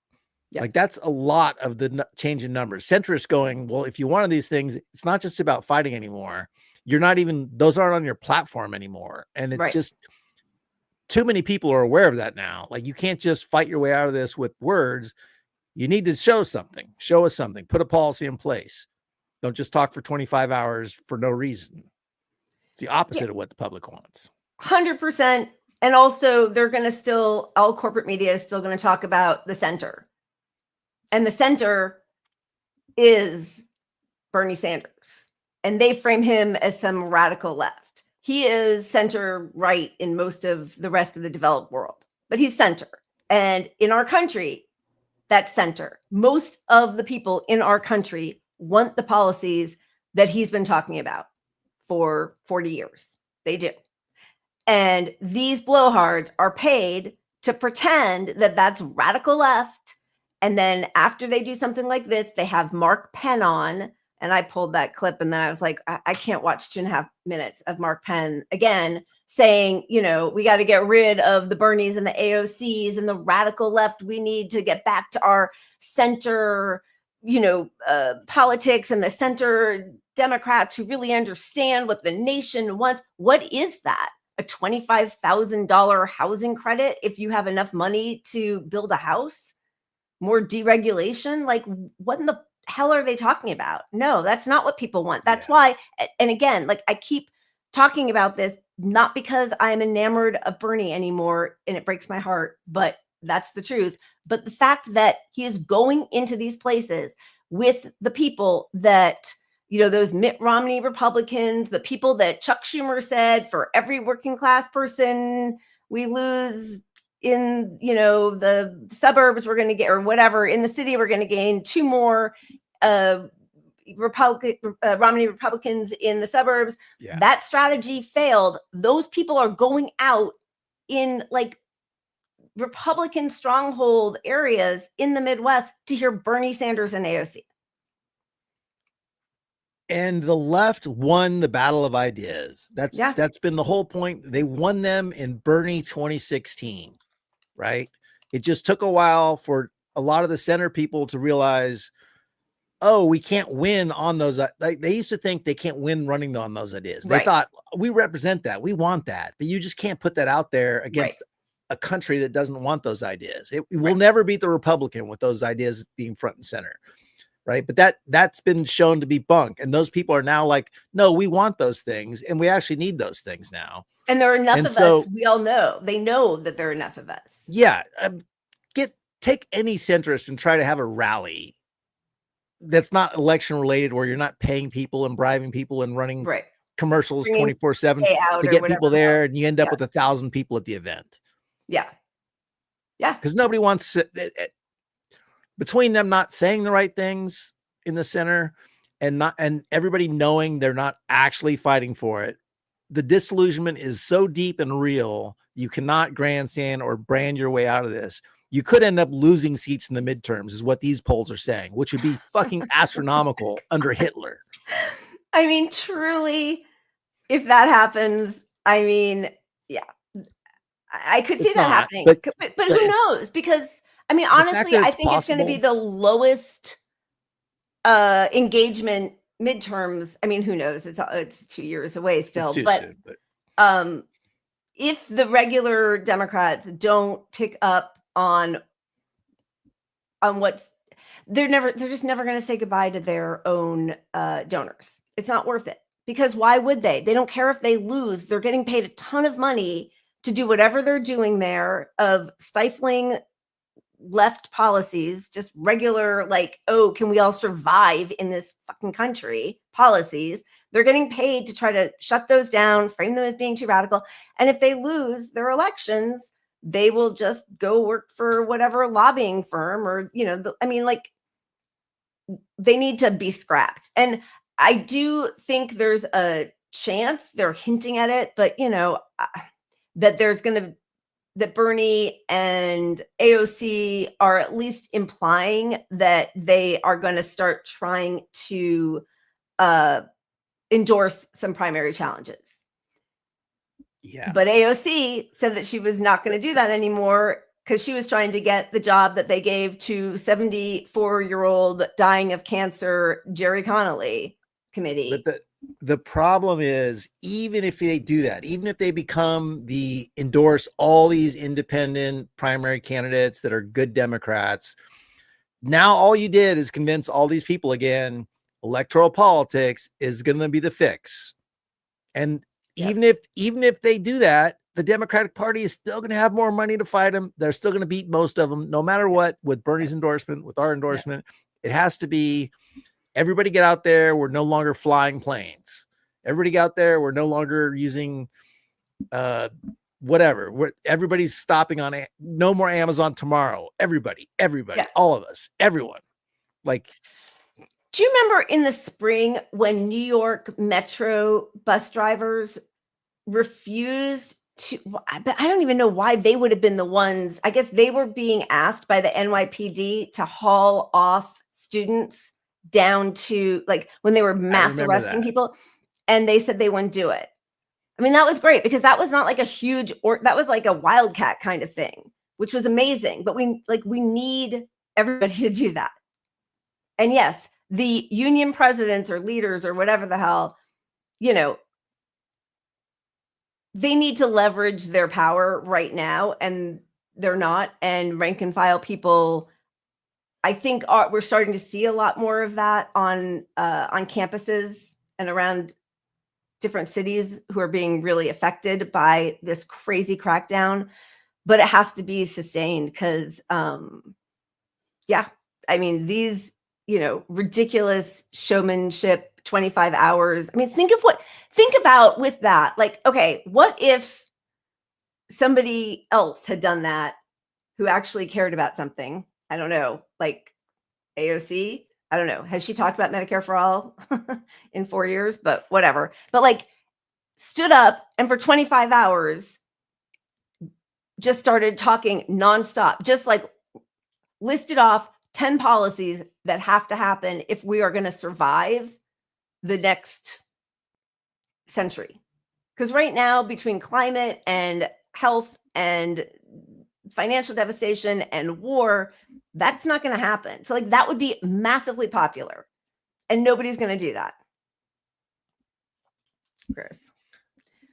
Yep. Like that's a lot of the change in numbers. Centrists going, well, if you wanted these things, it's not just about fighting anymore. You're not even, those aren't on your platform anymore. And it's just too many people are aware of that now. Like you can't just fight your way out of this with words. You need to show something, show us something, put a policy in place. Don't just talk for 25 hours for no reason. It's the opposite of what the public wants. 100%. And also they're going to still, all corporate media is still going to talk about the center. And the center is Bernie Sanders. And they frame him as some radical left. he is center right in most of the rest of the developed world, but he's center. And in our country, that's center. Most of the people in our country want the policies that he's been talking about for 40 years. They do. And these blowhards are paid to pretend that that's radical left. And then after they do something like this, they have Mark Penn on. And I pulled that clip and then I was like, I can't watch 2.5 minutes of Mark Penn again saying, you know, we got to get rid of the Bernies and the AOCs and the radical left. We need to get back to our center, you know, politics and the center Democrats who really understand what the nation wants. What is that? A $25,000 housing credit if you have enough money to build a house? More deregulation? Like, what in the hell are they talking about? No, that's not what people want. That's why, and again, like I keep talking about this, not because I'm enamored of Bernie anymore and it breaks my heart, but that's the truth. But the fact that he is going into these places with the people that, you know, those Mitt Romney Republicans, the people that Chuck Schumer said for every working class person we lose in, you know, the suburbs, we're going to get, or whatever, in the city, we're going to gain 2 more Romney Republicans in the suburbs. Yeah. That strategy failed. Those people are going out in like Republican stronghold areas in the Midwest to hear Bernie Sanders and AOC. And the left won the battle of ideas. That's been the whole point. They won them in Bernie 2016, right? It just took a while for a lot of the center people to realize, oh, we can't win on those. Like they used to think they can't win running on those ideas. They thought we represent that. We want that, but you just can't put that out there against a country that doesn't want those ideas. It will never beat the Republican with those ideas being front and center. Right. But that's been shown to be bunk. And those people are now like, no, we want those things. And we actually need those things now. And there are enough of us. We all know. They know that there are enough of us. Yeah. Take any centrist and try to have a rally that's not election related, where you're not paying people and bribing people and running commercials 24/7 to get people there. And you end up with 1,000 people at the event. Yeah. Yeah. Because nobody wants between them not saying the right things in the center and everybody knowing they're not actually fighting for it, the disillusionment is so deep and real. You cannot grandstand or brand your way out of this. You could end up losing seats in the midterms is what these polls are saying, which would be fucking astronomical under Hitler. I mean, truly, if that happens, I mean, yeah, I could see that happening, but who knows? Because I mean, honestly, I think it's going to be the lowest engagement midterms. I mean, who knows? It's 2 years away still. But if the regular Democrats don't pick up on what's, they're just never going to say goodbye to their own donors. It's not worth it, because why would they? They don't care if they lose. They're getting paid a ton of money to do whatever they're doing there of stifling left policies, just regular, like, oh, can we all survive in this fucking country policies. They're getting paid to try to shut those down, frame them as being too radical. And if they lose their elections, they will just go work for whatever lobbying firm or, you know, I mean, like, they need to be scrapped. And I do think there's a chance, they're hinting at it, but, you know, that there's going to, that Bernie and AOC are at least implying that they are going to start trying to endorse some primary challenges. Yeah. But AOC said that she was not going to do that anymore because she was trying to get the job that they gave to 74-year-old dying of cancer Jerry Connolly committee. But the problem is, even if they do that, even if they endorse all these independent primary candidates that are good Democrats, now all you did is convince all these people again, electoral politics is going to be the fix. And even if they do that, the Democratic Party is still going to have more money to fight them. They're still going to beat most of them, no matter what, with Bernie's endorsement, with our endorsement. It has to be, everybody get out there. We're no longer flying planes. Everybody out there, we're no longer using whatever. Everybody's stopping on it. No more Amazon tomorrow. Everybody, all of us, everyone. Like, do you remember in the spring when New York Metro bus drivers refused to, but I don't even know why they would have been the ones. I guess they were being asked by the NYPD to haul off students down to, like, when they were mass arresting people, and they said they wouldn't do it. I mean, that was great because that was not like a huge, or that was like a wildcat kind of thing, which was amazing. But we need everybody to do that. And yes, the union presidents or leaders or whatever the hell, you know, they need to leverage their power right now, and they're not. And rank and file people, I think, we're starting to see a lot more of that on campuses and around different cities who are being really affected by this crazy crackdown. But it has to be sustained because, yeah, I mean, these, you know, ridiculous showmanship, 25 hours. I mean, think about with that. Like, okay, what if somebody else had done that who actually cared about something? I don't know, like AOC. I don't know. Has she talked about Medicare for all in 4 years? But whatever. But like, stood up and for 25 hours just started talking nonstop, just like listed off 10 policies that have to happen if we are going to survive the next century. Because right now, between climate and health and financial devastation and war, that's not going to happen. So like, that would be massively popular, and nobody's going to do that. Gross.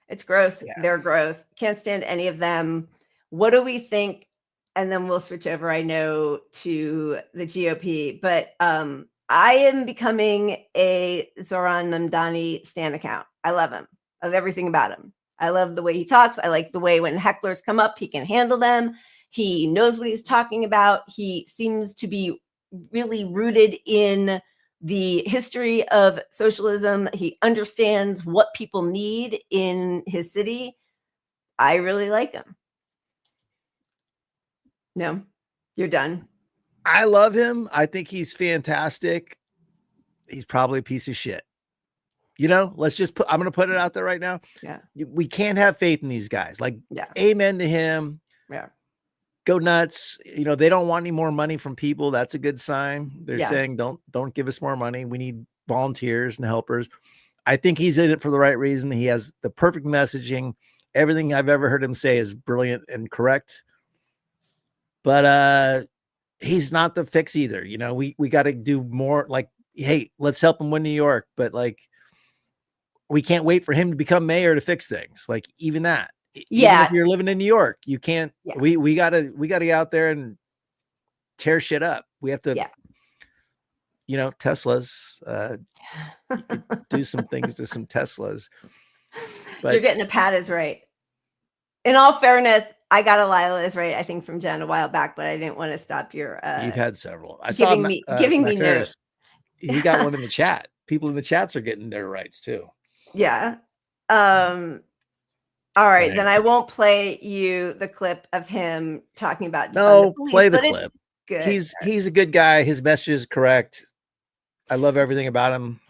It's gross. Yeah. They're gross. Can't stand any of them. What do we think? And then we'll switch over, I know, to the GOP. But I am becoming a Zoran Mamdani stan account. I love him. I love everything about him. I love the way he talks. I like the way when hecklers come up, he can handle them. He knows what he's talking about. He seems to be really rooted in the history of socialism. He understands what people need in his city. I really like him. No, you're done. I love him. I think he's fantastic. He's probably a piece of shit. You know, let's just I'm going to put it out there right now. Yeah. We can't have faith in these guys. Like, yeah. Amen to him. Yeah. Go nuts. You know, they don't want any more money from people. That's a good sign. They're saying, don't give us more money. We need volunteers and helpers. I think he's in it for the right reason. He has the perfect messaging. Everything I've ever heard him say is brilliant and correct. But he's not the fix either. You know, we got to do more. Like, hey, let's help him win New York. But like, we can't wait for him to become mayor to fix things. Like, even that. Yeah. Even if you're living in New York, you can't. Yeah. We gotta get out there and tear shit up. We have to. Yeah. You know, Teslas. You could do some things to some Teslas. But you're getting a pat is right. In all fairness, I got a Lila is right, I think, from Jen a while back, but I didn't want to stop your. You've had several. I giving saw me notes. He got one in the chat. People in the chats are getting their rights too. Yeah. All right, then I won't play you the clip of him talking about. No, play the clip. Good. He's a good guy. His message is correct. I love everything about him.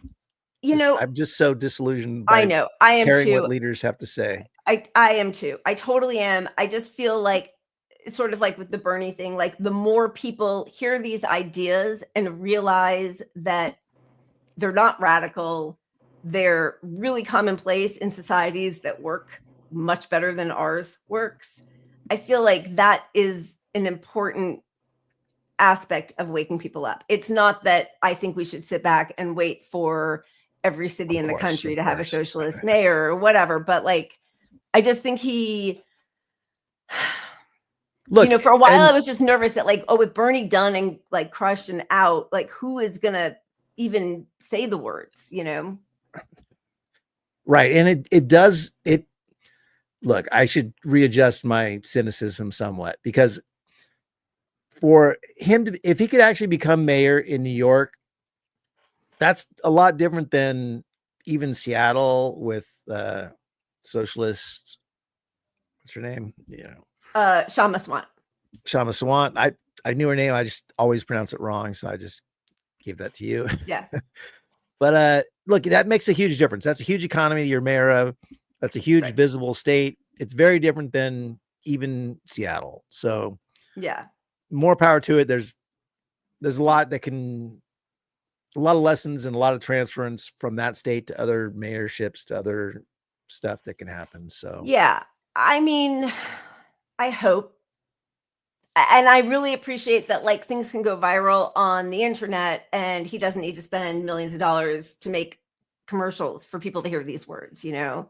You know, I'm just so disillusioned. By I know. I am caring too. What leaders have to say. I am too. I totally am. I just feel like it's sort of like with the Bernie thing. Like, the more people hear these ideas and realize that they're not radical, they're really commonplace in societies that work much better than ours works. I feel like that is an important aspect of waking people up. It's not that I think we should sit back and wait for every city in the country to have a socialist mayor or whatever, but like, I just think look, you know, for a while I was just nervous that like, oh, with Bernie done and like crushed and out, like, who is gonna even say the words, you know? Right. And it does. Look, I should readjust my cynicism somewhat, because for him to, if he could actually become mayor in New York, that's a lot different than even Seattle with socialist, what's her name? Shama Swant. Shama Swant. I knew her name. I just always pronounce it wrong, so I just gave that to you. Yeah. But look, that makes a huge difference. That's a huge economy you're mayor of. That's a huge visible state. It's very different than even Seattle. So yeah, more power to it. There's a lot a lot of lessons and a lot of transference from that state to other mayorships to other stuff that can happen. So yeah, I mean, I hope, and I really appreciate that like things can go viral on the internet and he doesn't need to spend millions of dollars to make commercials for people to hear these words, you know?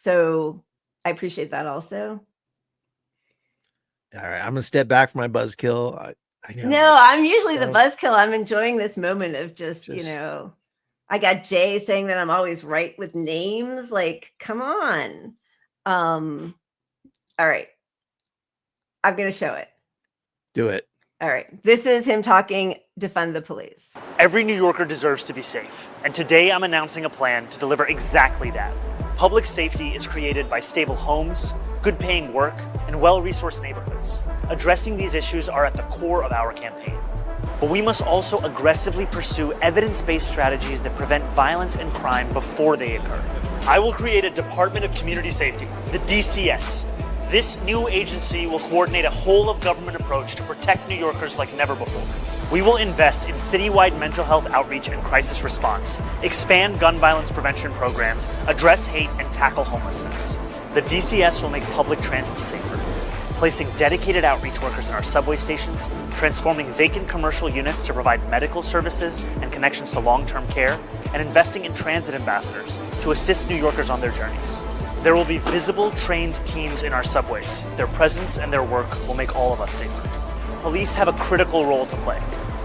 So I appreciate that also. All right, I'm gonna step back from my buzzkill. I know. No, I'm usually the buzzkill. I'm enjoying this moment of just, you know, I got Jay saying that I'm always right with names. Like, come on. All right. I'm going to show it. Do it. All right. This is him talking, defund the police. Every New Yorker deserves to be safe. And today I'm announcing a plan to deliver exactly that. Public safety is created by stable homes, good paying work, and well-resourced neighborhoods. Addressing these issues are at the core of our campaign. But we must also aggressively pursue evidence-based strategies that prevent violence and crime before they occur. I will create a Department of Community Safety, the DCS. This new agency will coordinate a whole-of-government approach to protect New Yorkers like never before. We will invest in citywide mental health outreach and crisis response, expand gun violence prevention programs, address hate, and tackle homelessness. The DCS will make public transit safer, placing dedicated outreach workers in our subway stations, transforming vacant commercial units to provide medical services and connections to long-term care, and investing in transit ambassadors to assist New Yorkers on their journeys. There will be visible, trained teams in our subways. Their presence and their work will make all of us safer. Police have a critical role to play,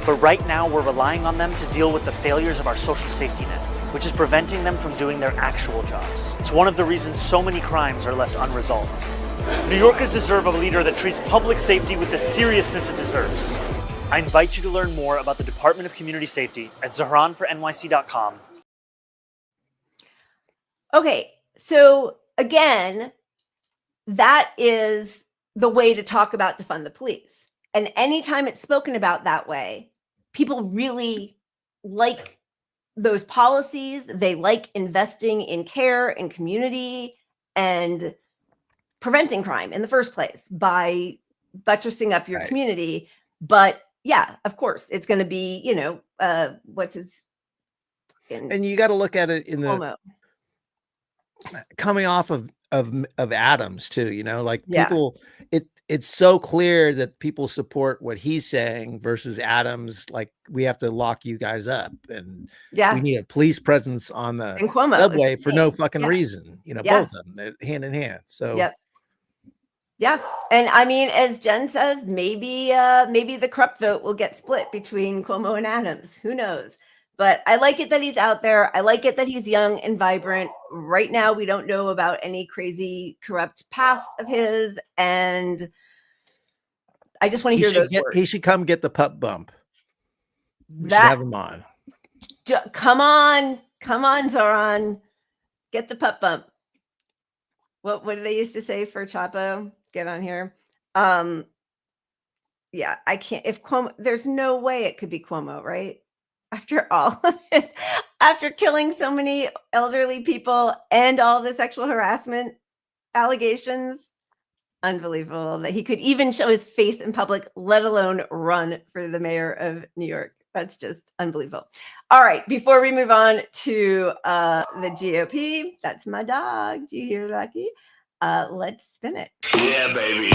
but right now we're relying on them to deal with the failures of our social safety net, which is preventing them from doing their actual jobs. It's one of the reasons so many crimes are left unresolved. New Yorkers deserve a leader that treats public safety with the seriousness it deserves. I invite you to learn more about the Department of Community Safety at ZahranforNYC.com. Okay, so again, that is the way to talk about defund the police. And anytime it's spoken about that way, people really like those policies. They like investing in care and community and preventing crime in the first place by buttressing up your community. But yeah, of course, it's going to be, you know, what's his? And you got to look at it in the coming off of Adams too, you know, like people, it's so clear that people support what he's saying versus Adams. Like, we have to lock you guys up, and we need a police presence on the subway for no fucking reason. You know, both of them, they're hand in hand. So yeah, and I mean, as Jen says, maybe the corrupt vote will get split between Cuomo and Adams. Who knows? But I like it that he's out there. I like it that he's young and vibrant. Right now, we don't know about any crazy corrupt past of his. And I just want to hear those words. He should come get the pup bump. We should have him on. Come on, Zoran. Get the pup bump. What do they used to say for Chapo? Get on here. Yeah, I can't. If Cuomo, there's no way it could be Cuomo, right? After all of this, after killing so many elderly people and all the sexual harassment allegations, unbelievable that he could even show his face in public, let alone run for the mayor of New York. That's just unbelievable. All right, before we move on to the GOP, that's my dog. Do you hear, Lucky? Let's spin it. Yeah, baby.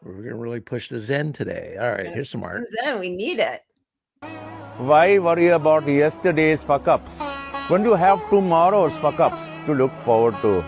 We're gonna really push the Zen today. All right, here's some art. Zen, we need it. Why worry about yesterday's fuck-ups when you have tomorrow's fuck-ups to look forward to?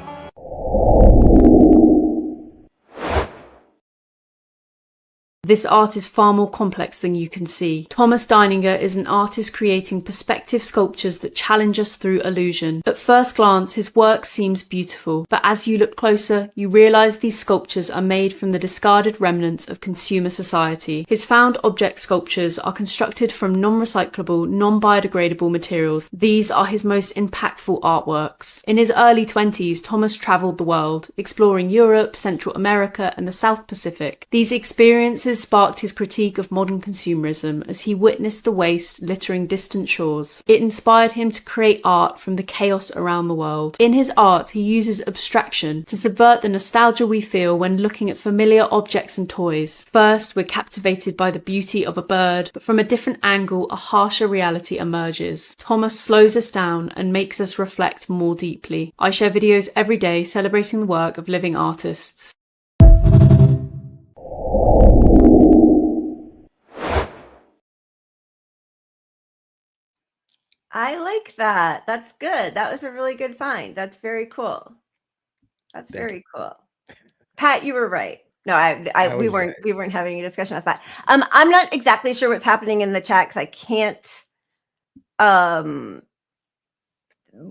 This art is far more complex than you can see. Thomas Deininger is an artist creating perspective sculptures that challenge us through illusion. At first glance, his work seems beautiful, but as you look closer, you realize these sculptures are made from the discarded remnants of consumer society. His found object sculptures are constructed from non-recyclable, non-biodegradable materials. These are his most impactful artworks. In his early 20s, Thomas traveled the world, exploring Europe, Central America, and the South Pacific. These experiences sparked his critique of modern consumerism as he witnessed the waste littering distant shores. It inspired him to create art from the chaos around the world. In his art, he uses abstraction to subvert the nostalgia we feel when looking at familiar objects and toys. First, we're captivated by the beauty of a bird, but from a different angle, a harsher reality emerges. Thomas slows us down and makes us reflect more deeply. I share videos every day celebrating the work of living artists. I like that. That's good. That was a really good find. That's very cool. That's very cool. Pat, you were right. No, we weren't having a discussion about that. I'm not exactly sure what's happening in the chat because I can't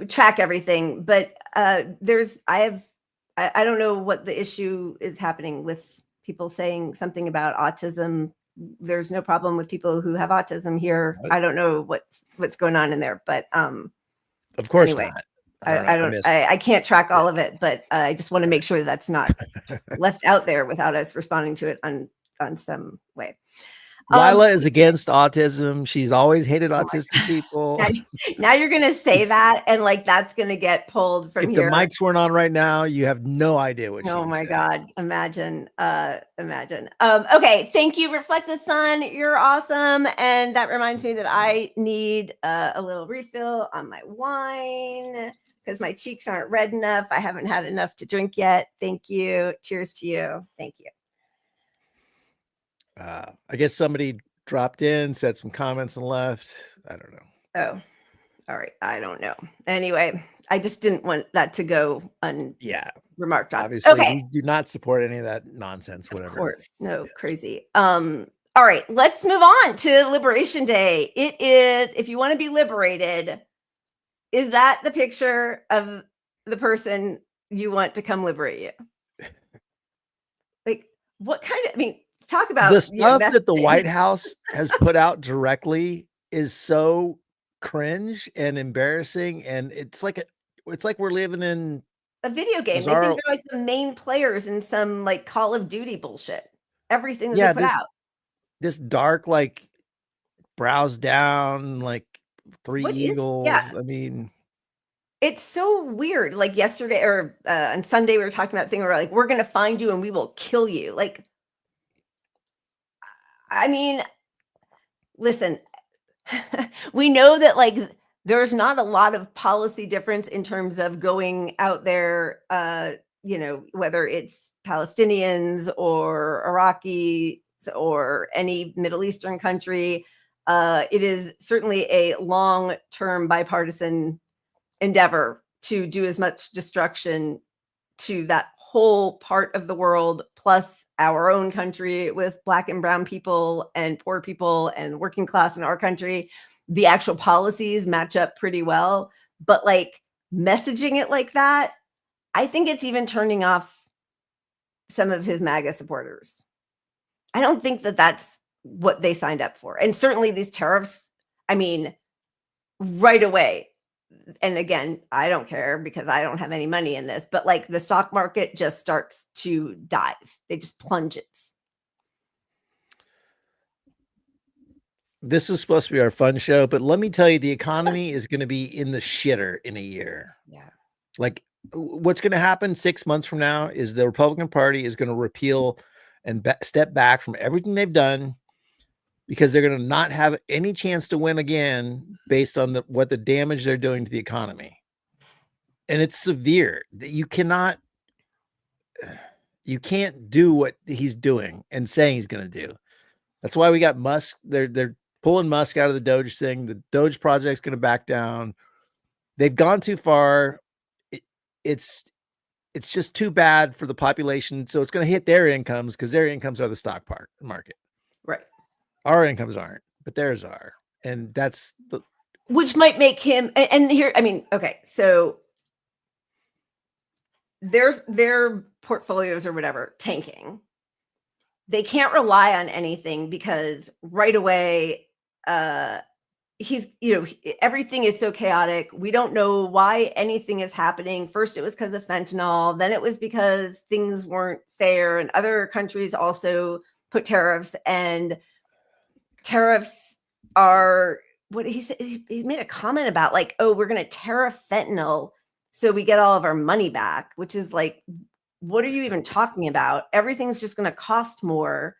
track everything, but I don't know what the issue is happening with people saying something about autism. There's no problem with people who have autism here. I don't know what's going on in there, but of course anyway, not. I can't track all of it, but I just want to make sure that's not left out there without us responding to it on some way. Lila is against autism. She's always hated autistic people. Now you're going to say that, and like that's going to get pulled from If here. the mics weren't on right now, you have no idea what. Oh my God! Imagine. Okay, thank you, Reflect the Sun. You're awesome, and that reminds me that I need a little refill on my wine because my cheeks aren't red enough. I haven't had enough to drink yet. Thank you. Cheers to you. Thank you. I guess somebody dropped in, said some comments and left. I don't know. Oh, all right. I don't know. Anyway, I just didn't want that to go remarked on. Obviously, okay. we do not support any of that nonsense, whatever. Of course. No, crazy. All right, let's move on to Liberation Day. It is, if you want to be liberated, is that the picture of the person you want to come liberate you? Like, what kind of, talk about the stuff that the White House has put out directly is so cringe and embarrassing, and it's like we're living in a video game. They think they're like the main players in some like Call of Duty bullshit. Everything that they put out. This dark, like brows down, like three eagles. It's so weird. Like yesterday or on Sunday, we were talking about thing where like we're gonna find you and we will kill you. Like. Listen, we know that like there's not a lot of policy difference in terms of going out there, whether it's Palestinians or Iraqis or any Middle Eastern country. It is certainly a long-term bipartisan endeavor to do as much destruction to that whole part of the world, plus our own country with Black and brown people and poor people and working class in our country. The actual policies match up pretty well, but like messaging it like that, I think it's even turning off some of his MAGA supporters. I don't think that that's what they signed up for. And certainly these tariffs, right away. And again, I don't care because I don't have any money in this, but like the stock market just starts to dive. They just plunges. This is supposed to be our fun show, but let me tell you, the economy is going to be in the shitter in a year. Yeah. Like what's going to happen 6 months from now is the Republican Party is going to repeal and step back from everything they've done, because they're going to not have any chance to win again based on what the damage they're doing to the economy. And it's severe. You can't do what he's doing and saying he's going to do. That's why we got Musk. They're pulling Musk out of the Doge thing. The Doge project's going to back down. They've gone too far. It's just too bad for the population. So it's going to hit their incomes because their incomes are the stock market. Our incomes aren't, but theirs are. And that's the which might make him, and here, I mean, okay, so their portfolios or whatever tanking. They can't rely on anything because right away, he's, everything is so chaotic. We don't know why anything is happening. First, it was because of fentanyl. Then it was because things weren't fair. And other countries also put tariffs, and tariffs are what he said. He made a comment about like, oh, we're going to tariff fentanyl so we get all of our money back, which is like, what are you even talking about? Everything's just going to cost more.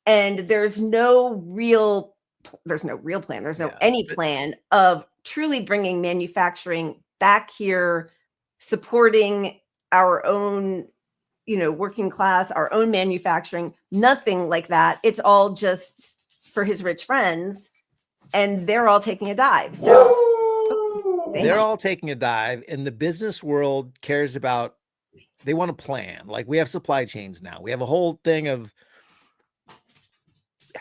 And there's no real plan. There's no any plan of truly bringing manufacturing back here, supporting our own, working class, our own manufacturing, nothing like that. It's all just for his rich friends, and they're all taking a dive. So they're all taking a dive, and the business world cares about, they want to plan. Like, we have supply chains now. We have a whole thing of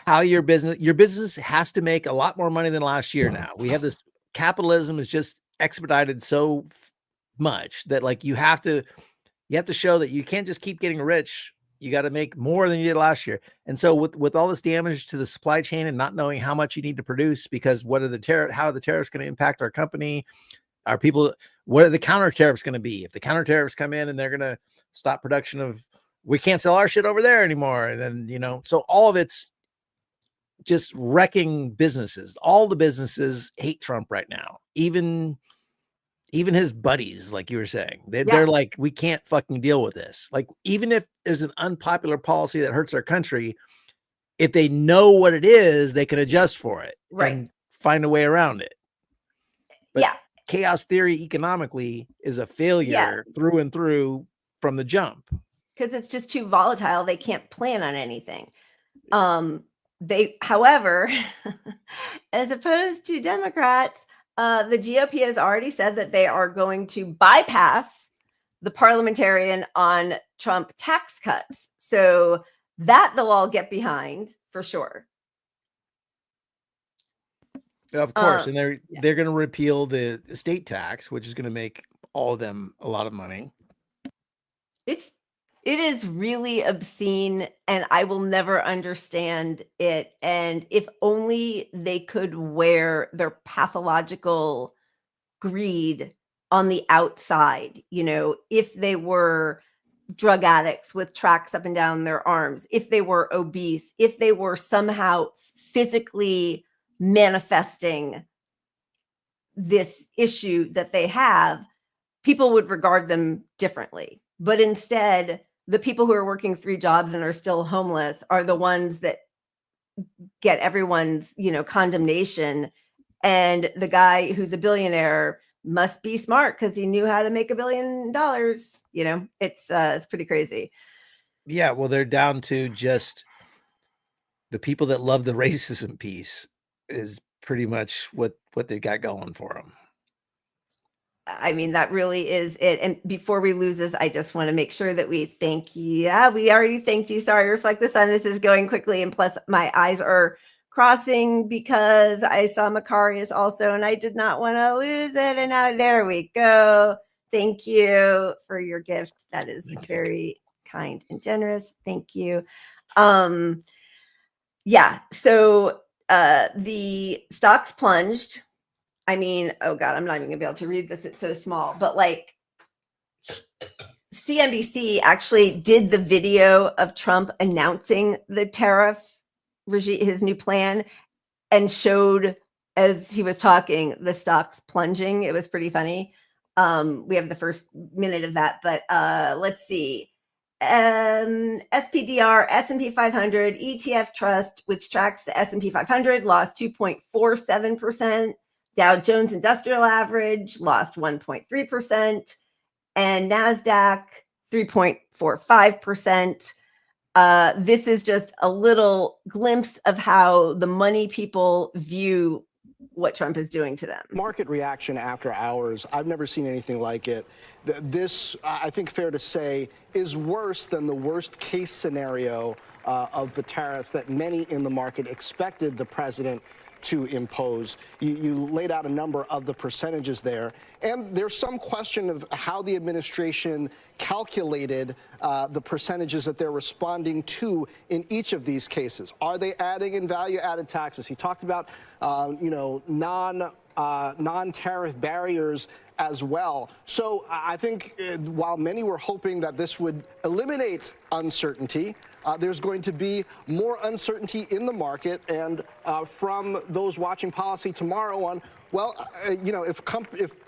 how your business has to make a lot more money than last year. Now we have this, capitalism is just expedited so much that like you have to show that you can't just keep getting rich. You got to make more than you did last year. And so with all this damage to the supply chain and not knowing how much you need to produce, because how are the tariffs going to impact our company, our people, what are the counter tariffs going to be? If the counter tariffs come in and they're going to stop production of, we can't sell our shit over there anymore. And then, so all of it's just wrecking businesses. All the businesses hate Trump right now. Even his buddies, like you were saying, they're like, we can't fucking deal with this. Like, even if there's an unpopular policy that hurts our country, if they know what it is, they can adjust for it and find a way around it. But chaos theory economically is a failure through and through from the jump. Because it's just too volatile. They can't plan on anything. However, as opposed to Democrats, the GOP has already said that they are going to bypass the parliamentarian on Trump tax cuts. So that they'll all get behind for sure. Of course. And they're going to repeal the estate tax, which is going to make all of them a lot of money. It is really obscene, and I will never understand it. And if only they could wear their pathological greed on the outside, if they were drug addicts with tracks up and down their arms, if they were obese, if they were somehow physically manifesting this issue that they have, people would regard them differently. But instead, the people who are working 3 jobs and are still homeless are the ones that get everyone's, condemnation. And the guy who's a billionaire must be smart because he knew how to make $1 billion. It's pretty crazy. Yeah, well, they're down to just the people that love the racism piece is pretty much what they got going for them. I mean, that really is it. And before we lose this, I just want to make sure that we thank you. Yeah, we already thanked you. Sorry, Reflect the Sun. This is going quickly. And plus, my eyes are crossing because I saw Macarius also, and I did not want to lose it. And now there we go. Thank you for your gift. That is very kind and generous. Thank you. Yeah. So the stocks plunged. I mean, oh God, I'm not even gonna be able to read this. It's so small, but like CNBC actually did the video of Trump announcing the tariff regime, his new plan, and showed as he was talking, the stocks plunging. It was pretty funny. We have the first minute of that, but let's see. SPDR, S&P 500, ETF Trust, which tracks the S&P 500, lost 2.47%. Dow Jones Industrial Average lost 1.3%, and NASDAQ 3.45%. This is just a little glimpse of how the money people view what Trump is doing to them. Market reaction after hours, I've never seen anything like it. This, I think fair to say, is worse than the worst case scenario of the tariffs that many in the market expected the president to impose. You laid out a number of the percentages there, and there's some question of how the administration calculated the percentages that they're responding to in each of these cases. Are they adding in value-added taxes? He talked about, non-tariff barriers as well. So I think while many were hoping that this would eliminate uncertainty, there's going to be more uncertainty in the market, and from those watching policy tomorrow on, if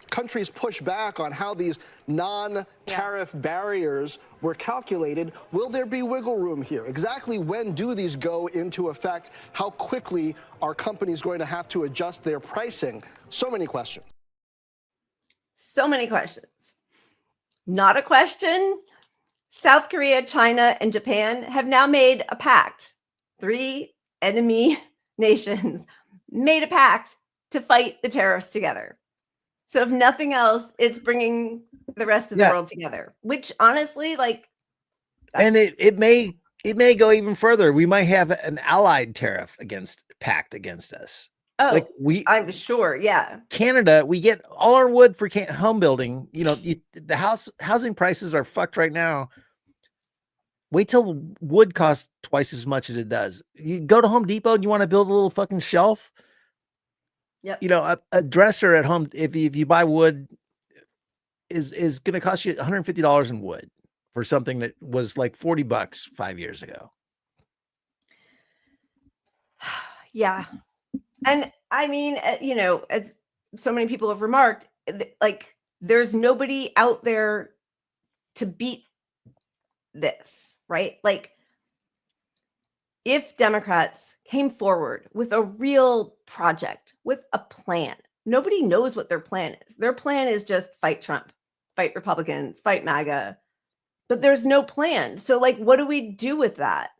countries push back on how these non-tariff barriers were calculated, will there be wiggle room here? Exactly when do these go into effect? How quickly are companies going to have to adjust their pricing? So many questions. So many questions. Not a question. South Korea, China, and Japan have now made a pact. 3 enemy nations made a pact to fight the tariffs together. So if nothing else, it's bringing the rest of the world together, which honestly, and it may go even further. We might have an allied tariff pact against us. Oh, I'm sure. Yeah. Canada, we get all our wood for home building. The housing prices are fucked right now. Wait till wood costs twice as much as it does. You go to Home Depot and you want to build a little fucking shelf. Yep. A dresser at home, if you buy wood, is going to cost you $150 in wood for something that was like $40 5 years ago. Yeah. And I mean, as so many people have remarked, there's nobody out there to beat this, right? If Democrats came forward with a real project, with a plan, nobody knows what their plan is. Their plan is just fight Trump, fight Republicans, fight MAGA, but there's no plan. So what do we do with that?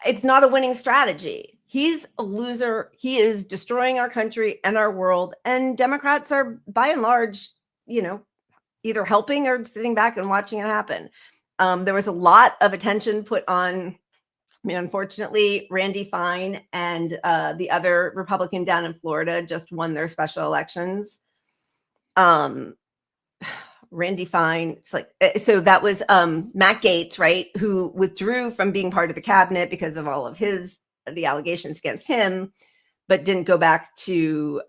It's not a winning strategy. He's a loser. He is destroying our country and our world. And Democrats are, by and large, either helping or sitting back and watching it happen. There was a lot of attention put on, unfortunately, Randy Fine and the other Republican down in Florida just won their special elections. Randy Fine, so that was Matt Gaetz, right, who withdrew from being part of the cabinet because of all of the allegations against him, but didn't go back to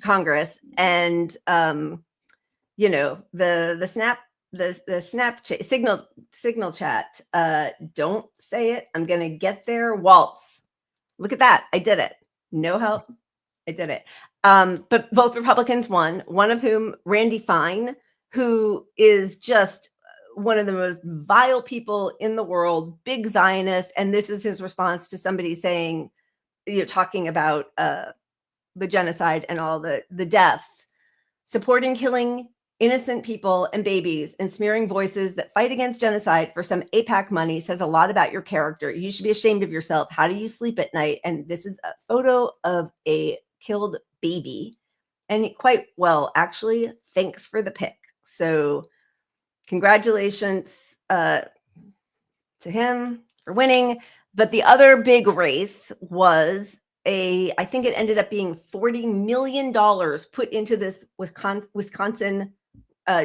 Congress. And the signal chat. Don't say it. I'm gonna get there. Waltz. Look at that. I did it. No help. I did it. But both Republicans won. One of whom, Randy Fine, who is just one of the most vile people in the world, big Zionist. And this is his response to somebody saying, talking about the genocide and all the deaths, supporting killing innocent people and babies and smearing voices that fight against genocide for some AIPAC money says a lot about your character. You should be ashamed of yourself. How do you sleep at night? And this is a photo of a killed baby. And quite well, actually, thanks for the pic. So congratulations to him for winning. But the other big race was I think it ended up being $40 million put into this Wisconsin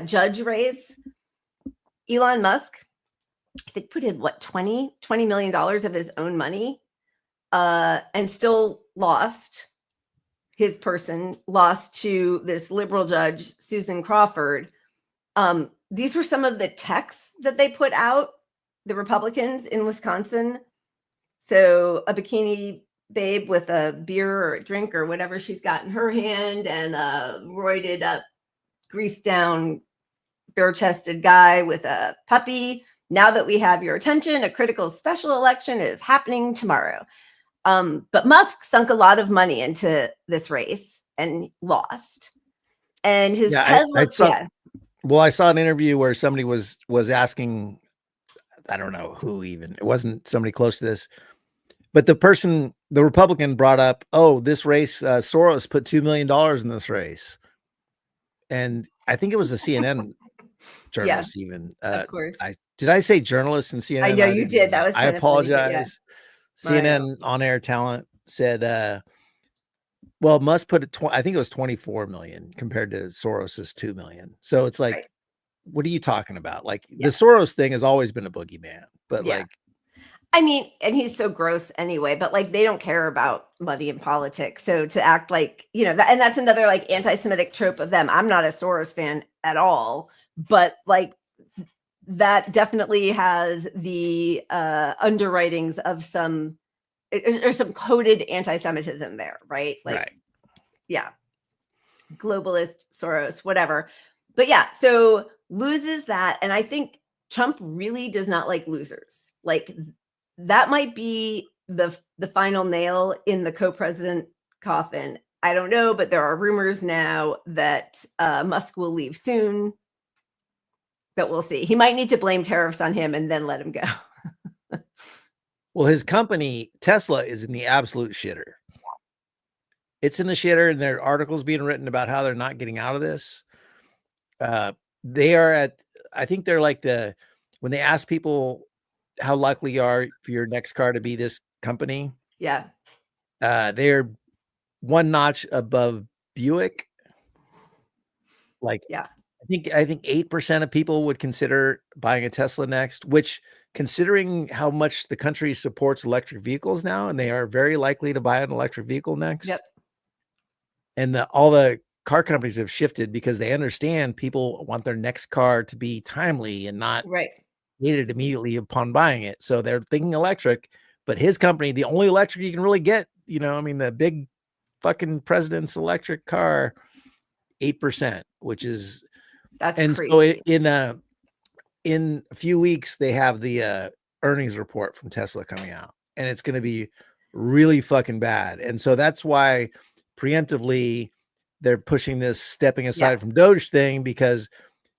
judge race. Elon Musk, I think, put in $20 million of his own money and still lost. His person lost to this liberal judge, Susan Crawford. These were some of the texts that they put out, the Republicans in Wisconsin. So a bikini babe with a beer or a drink or whatever she's got in her hand, and a roided up, greased down, bare-chested guy with a puppy. Now that we have your attention, a critical special election is happening tomorrow. But Musk sunk a lot of money into this race and lost. And his Tesla, Well, I saw an interview where somebody was asking, I don't know who even, it wasn't somebody close to this, but the Republican brought up, this race, Soros put $2 million in this race. And I think it was a CNN journalist even. Of course. Did I say journalist in CNN? I know you did. That was I kind of funny, but yeah. apologize. CNN on-air talent said, well, Musk put it, I think it was 24 million compared to Soros's 2 million. So it's like, what are you talking about? Like the Soros thing has always been a boogeyman, but like, I mean, and he's so gross anyway, but like they don't care about money in politics. So to act like, you know, and that's another like anti-Semitic trope of them. I'm not a Soros fan at all, but like that definitely has the underwritings of some or some coded anti-Semitism there, right? Like, yeah, globalist Soros, whatever. But yeah, so loses that, and I think Trump really does not like losers. Like that might be the final nail in the co-president coffin. I don't know, but there are rumors now that Musk will leave soon. But we'll see. He might need to blame tariffs on him and then let him go. Well, his company, Tesla, is in the absolute shitter. It's in the shitter, and there are articles being written about how they're not getting out of this. They are at, I think they're like when they ask people how likely you are for your next car to be this company. Yeah. They're one notch above Buick. Like, I think 8% of people would consider buying a Tesla next, which, considering how much the country supports electric vehicles now, and they are very likely to buy an electric vehicle next. Yep. And all the car companies have shifted because they understand people want their next car to be timely and not needed immediately upon buying it. So they're thinking electric, but his company, the only electric you can really get, you know, I mean, the big fucking president's electric car, 8%, which is, that's crazy. So in a few weeks, they have the earnings report from Tesla coming out, and it's going to be really fucking bad. And so that's why preemptively they're pushing this stepping aside from Doge thing, because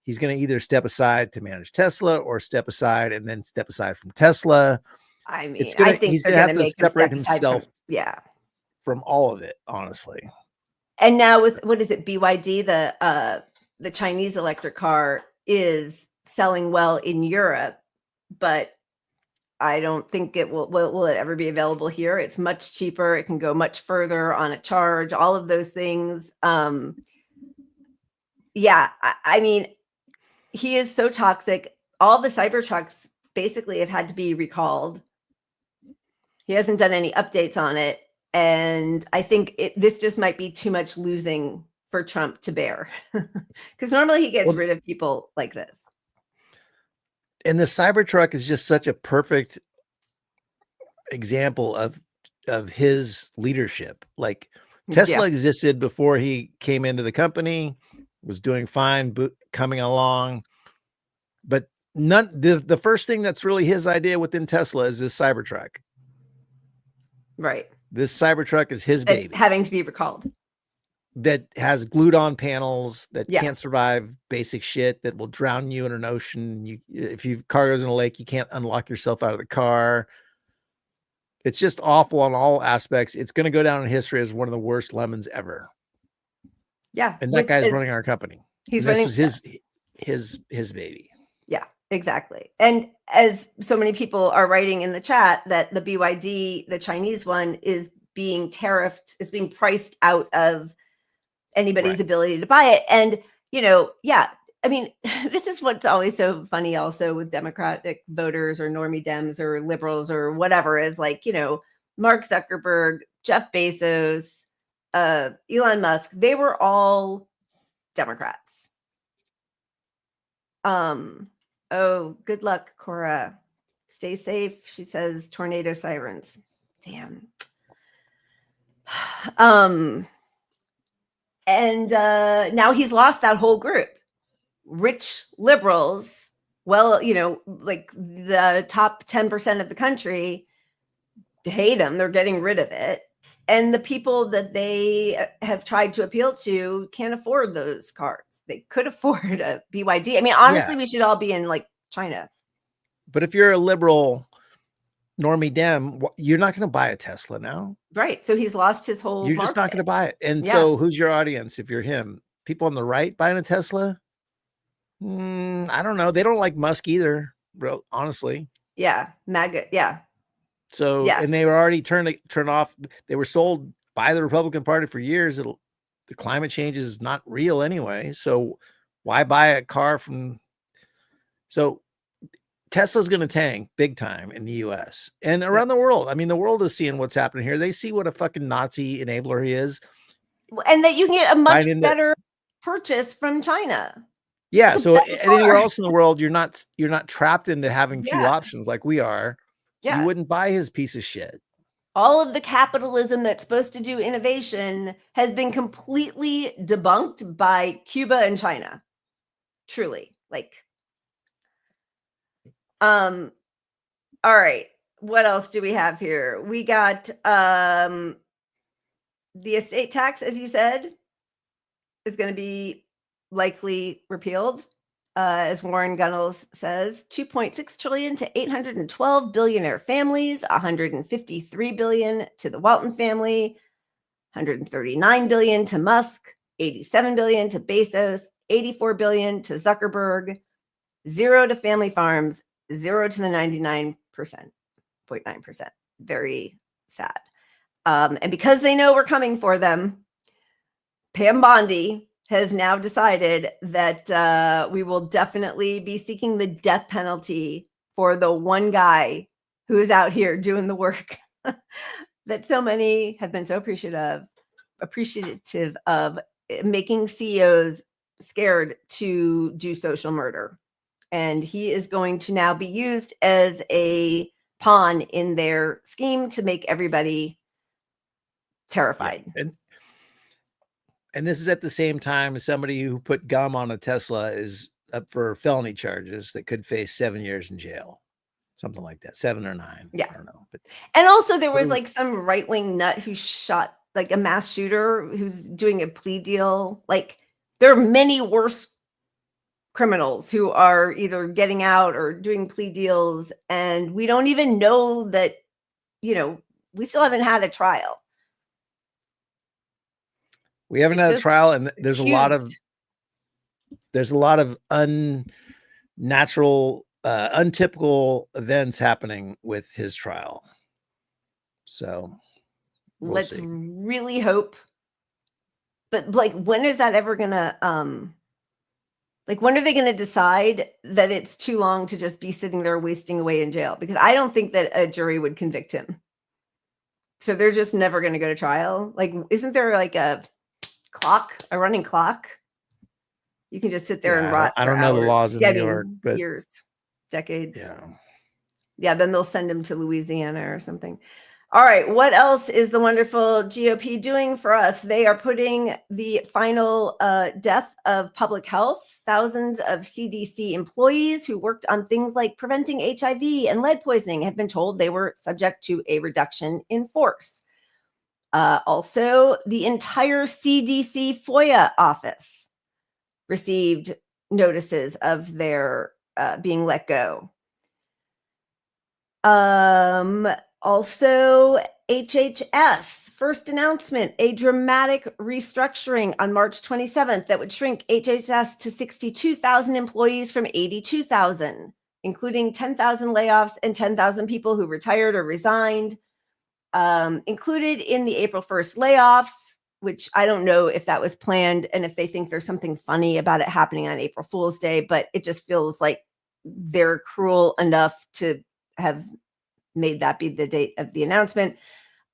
he's going to either step aside to manage Tesla or step aside and then step aside from Tesla. I mean, he's going to have to separate himself from all of it, honestly. And now with, what is it, BYD, the Chinese electric car is selling well in Europe, but I don't think it will it ever be available here. It's much cheaper. It can go much further on a charge, all of those things. I mean, he is so toxic. All the Cybertrucks basically have had to be recalled. He hasn't done any updates on it. And I think this just might be too much losing for Trump to bear, because normally he gets rid of people like this. And the Cybertruck is just such a perfect example of his leadership. Like Tesla existed before he came into the company, was doing fine, coming along, but the first thing that's really his idea within Tesla is this Cybertruck. Right. This Cybertruck is his baby. Having to be recalled. That has glued on panels that can't survive basic shit, that will drown you in an ocean. If your car goes in a lake, you can't unlock yourself out of the car. It's just awful on all aspects. It's going to go down in history as one of the worst lemons ever. Yeah. And that guy's running our company. He's running his baby. Yeah, exactly. And as so many people are writing in the chat that the BYD, the Chinese one, is being tariffed, is being priced out of anybody's ability to buy it. And, you know, I mean, this is what's always so funny also with Democratic voters or normie Dems or liberals or whatever, is like, you know, Mark Zuckerberg, Jeff Bezos, Elon Musk, they were all Democrats. Oh, good luck, Cora. Stay safe. She says tornado sirens. Damn. And now he's lost that whole group. Rich liberals, well, you know, like the top 10% of the country hate him. They're getting rid of it. And the people that they have tried to appeal to can't afford those cars. They could afford a BYD. I mean, honestly, we should all be in like China. But if you're a liberal normie Dem, you're not going to buy a Tesla now. Right. So he's lost his whole You're just not going to buy it. And so who's your audience if you're him? People on the right buying a Tesla? I don't know. They don't like Musk either, real honestly. Yeah, MAGA. Yeah. So, Yeah. and they were already turned off. They were sold by the Republican Party for years. The climate change is not real anyway. So why buy a car from? So Tesla's going to tank big time in the US and around the world. I mean, the world is seeing what's happening here. They see what a fucking Nazi enabler he is. And that you can get a much Right into- better purchase from China. Yeah. It's a So better anywhere car. else in the world, you're not trapped into having few Yeah. options like we are. So Yeah. you wouldn't buy his piece of shit. All of the capitalism that's supposed to do innovation has been completely debunked by Cuba and China. Truly. Like, all right. What else do we have here? We got the estate tax, as you said, is going to be likely repealed. As Warren Gunnels says, 2.6 trillion to 812 billionaire families, 153 billion to the Walton family, 139 billion to Musk, 87 billion to Bezos, 84 billion to Zuckerberg, 0 to family farms, 0 to the 99.9%. Very sad. And because they know we're coming for them, Pam Bondi has now decided that we will definitely be seeking the death penalty for the one guy who is out here doing the work that so many have been so appreciative of, making CEOs scared to do social murder. And he is going to now be used as a pawn in their scheme to make everybody terrified. Yeah. And this is at the same time as somebody who put gum on a Tesla is up for felony charges that could face 7 years in jail, something like that, 7 or 9. Yeah. I don't know. But And also there was like some right-wing nut who shot, like a mass shooter who's doing a plea deal. Like, there are many worse criminals who are either getting out or doing plea deals. And we don't even know that, we still haven't had a trial. we haven't It's had a just trial, and there's a lot of unnatural, untypical events happening with his trial. So Let's see. really hope. But like, when is that ever gonna when are they gonna decide that it's too long to just be sitting there wasting away in jail? Because I don't think that a jury would convict him. So they're just never gonna go to trial. Like, isn't there like a running clock? You can just sit there and rot. I don't know the laws in New York, but years, decades. Yeah. Then they'll send him to Louisiana or something. All right. What else is the wonderful GOP doing for us? They are putting the final death of public health. Thousands of CDC employees who worked on things like preventing HIV and lead poisoning have been told they were subject to a reduction in force. Also, the entire CDC FOIA office received notices of their being let go. Also, HHS, first announcement, a dramatic restructuring on March 27th that would shrink HHS to 62,000 employees from 82,000, including 10,000 layoffs and 10,000 people who retired or resigned. Included in the April 1st layoffs, which I don't know if that was planned and if they think there's something funny about it happening on April Fool's Day, but it just feels like they're cruel enough to have made that be the date of the announcement.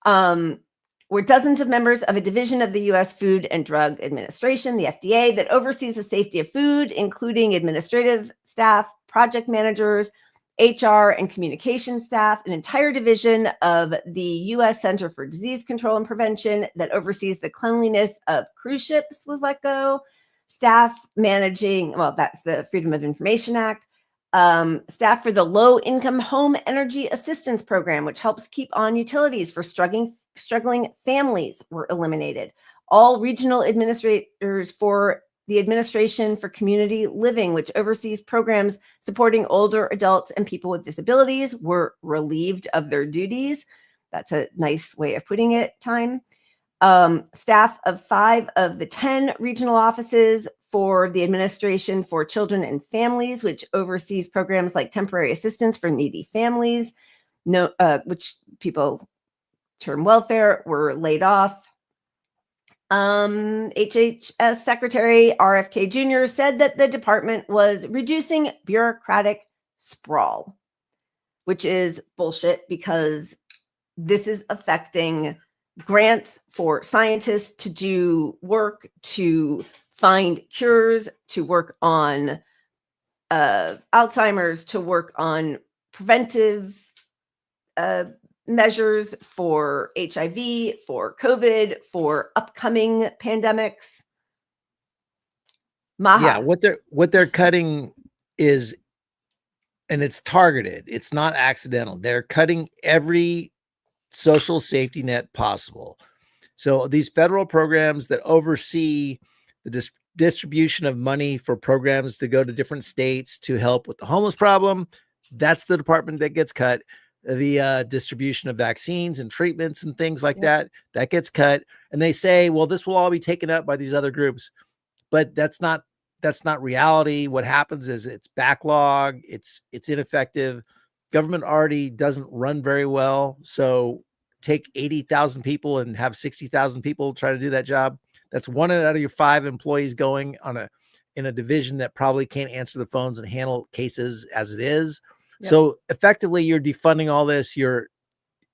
Were dozens of members of a division of the U.S. Food and Drug Administration, the FDA, that oversees the safety of food, including administrative staff, project managers, HR and communication staff, an entire division of the U.S. Center for Disease Control and Prevention that oversees the cleanliness of cruise ships was let go. Staff managing, that's the Freedom of Information Act. Staff for the Low Income Home Energy Assistance Program, which helps keep on utilities for struggling families, were eliminated. All regional administrators for the Administration for Community Living, which oversees programs supporting older adults and people with disabilities, were relieved of their duties. That's a nice way of putting it, time. Staff of 5 of the 10 regional offices for the Administration for Children and Families, which oversees programs like temporary assistance for needy families, which people term welfare, were laid off. HHS Secretary RFK Jr. said that the department was reducing bureaucratic sprawl, which is bullshit because this is affecting grants for scientists to do work, to find cures, to work on Alzheimer's, to work on preventive measures for HIV, for COVID, for upcoming pandemics. Yeah, what they're cutting is, and it's targeted. It's not accidental. They're cutting every social safety net possible. So these federal programs that oversee the distribution of money for programs to go to different states to help with the homeless problem, that's the department that gets cut. The distribution of vaccines and treatments and things like that gets cut. And they say, well, this will all be taken up by these other groups, but that's not reality. What happens is it's backlog, it's ineffective. Government already doesn't run very well. So take 80,000 people and have 60,000 people try to do that job. That's 1 out of your 5 employees going in a division that probably can't answer the phones and handle cases as it is. Yep. So effectively you're defunding all this, you're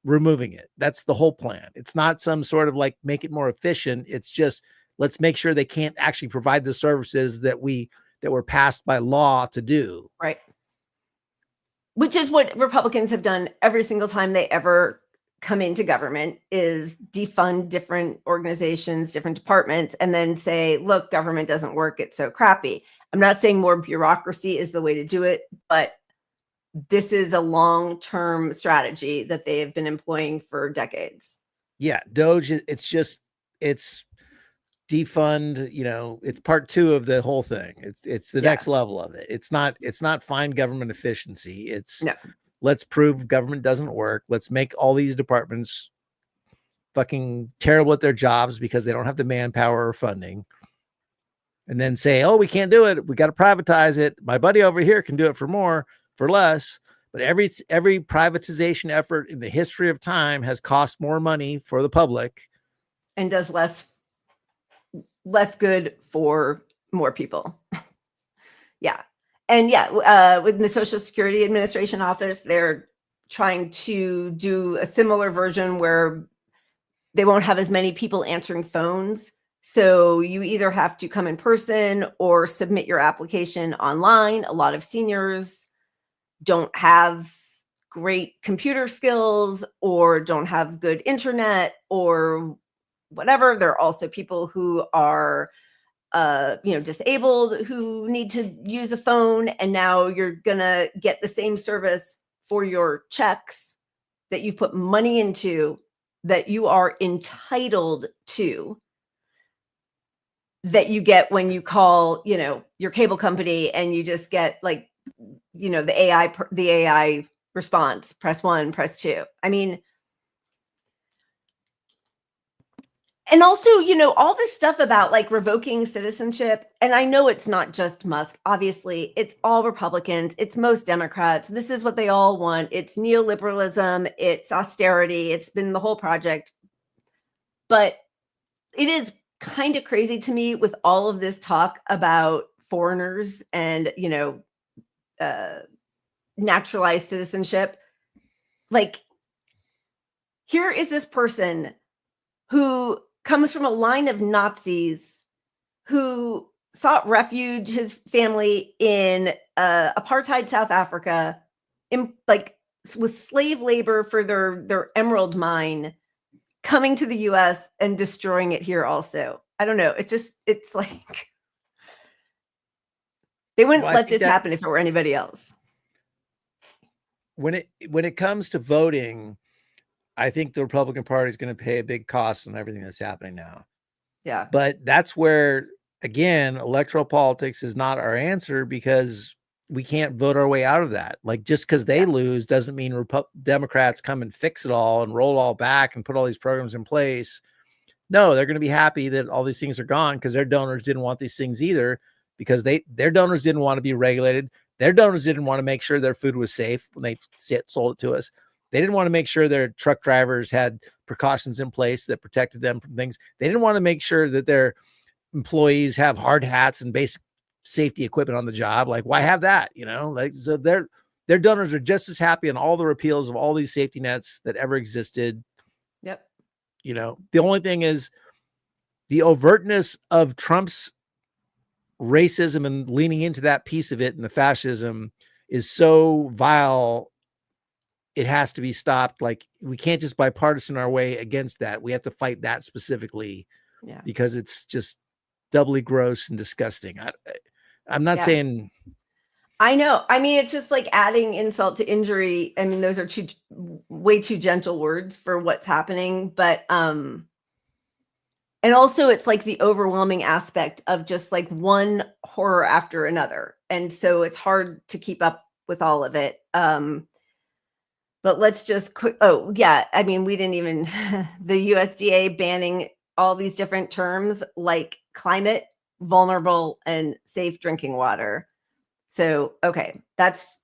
removing it. That's the whole plan. It's not some sort of like make it more efficient. It's just, let's make sure they can't actually provide the services that were passed by law to do. Right. Which is what Republicans have done every single time they ever come into government, is defund different organizations, different departments, and then say, look, government doesn't work. It's so crappy. I'm not saying more bureaucracy is the way to do it, but this is a long-term strategy that they have been employing for decades. Yeah. Doge, it's defund, it's part 2 of the whole thing. It's the next level of it. It's not find government efficiency. It's let's prove government doesn't work. Let's make all these departments fucking terrible at their jobs because they don't have the manpower or funding. And then say, oh, we can't do it. We got to privatize it. My buddy over here can do it for less. But every privatization effort in the history of time has cost more money for the public and does less good for more people. Yeah. And with the Social Security Administration office, they're trying to do a similar version where they won't have as many people answering phones. So you either have to come in person or submit your application online. A lot of seniors don't have great computer skills or don't have good internet or whatever. There are also people who are disabled who need to use a phone, and now you're gonna get the same service for your checks that you've put money into, that you are entitled to, that you get when you call your cable company, and you just get the AI response, press 1, press 2. I mean, and also, all this stuff about revoking citizenship. And I know it's not just Musk. Obviously, it's all Republicans. It's most Democrats. This is what they all want. It's neoliberalism. It's austerity. It's been the whole project. But it is kind of crazy to me with all of this talk about foreigners and, naturalized citizenship. Here is this person who comes from a line of Nazis who sought refuge, his family, in apartheid South Africa, with slave labor for their emerald mine, coming to the US and destroying it here also. I don't know. It's like they wouldn't let this happen if it were anybody else. When it comes to voting, I think the Republican Party is going to pay a big cost on everything that's happening now. Yeah. But that's where, again, electoral politics is not our answer, because we can't vote our way out of that. Just because they lose doesn't mean Democrats come and fix it all and roll it all back and put all these programs in place. No, they're going to be happy that all these things are gone because their donors didn't want these things either. because their donors didn't want to be regulated. Their donors didn't want to make sure their food was safe when they sold it to us. They didn't want to make sure their truck drivers had precautions in place that protected them from things. They didn't want to make sure that their employees have hard hats and basic safety equipment on the job. Like, why have that? Like, so their donors are just as happy on all the repeals of all these safety nets that ever existed. Yep. The only thing is the overtness of Trump's racism and leaning into that piece of it, and the fascism is so vile. It has to be stopped. Like, we can't just bipartisan our way against that. We have to fight that specifically, because it's just doubly gross and disgusting. I'm not saying. I know. I mean, it's just like adding insult to injury. I mean, those are way too gentle words for what's happening. But, and also it's like the overwhelming aspect of just like one horror after another. And so it's hard to keep up with all of it. But let's just I mean, we didn't even, the USDA banning all these different terms like climate, vulnerable, and safe drinking water. So, okay, that's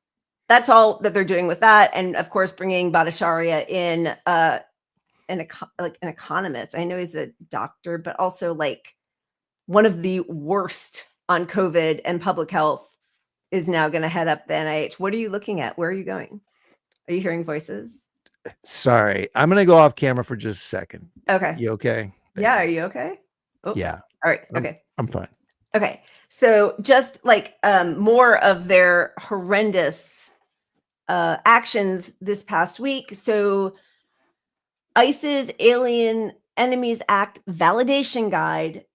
all that they're doing with that. And of course, bringing Bhattacharya in, an economist. I know he's a doctor, but also like one of the worst on COVID and public health is now going to head up the NIH. What are you looking at? Where are you going? Are you hearing voices? Sorry, I'm going to go off camera for just a second. Okay. You okay? Are you okay? Oh, yeah. All right. Okay. I'm fine. Okay. So just like more of their horrendous actions this past week. So ICE's Alien Enemies Act validation guide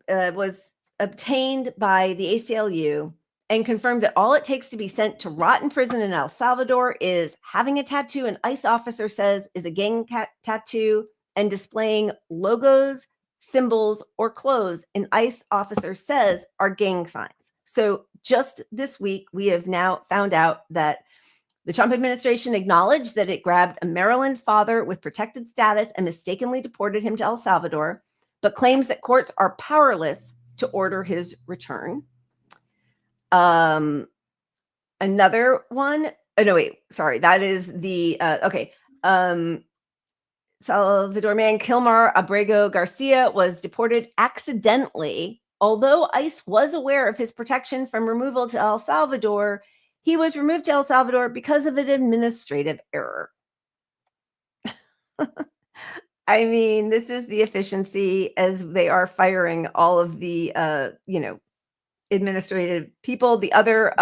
was obtained by the ACLU and confirmed that all it takes to be sent to rot in prison in El Salvador is having a tattoo an ICE officer says is a gang tattoo and displaying logos, symbols, or clothes an ICE officer says are gang signs. So just this week, we have now found out that the Trump administration acknowledged that it grabbed a Maryland father with protected status and mistakenly deported him to El Salvador, but claims that courts are powerless to order his return. Another one. Oh, no, wait, sorry. That is the, Salvador man Kilmar Abrego Garcia was deported accidentally. Although ICE was aware of his protection from removal to El Salvador, he was removed to El Salvador because of an administrative error. I mean, this is the efficiency as they are firing all of the, administrative people. The other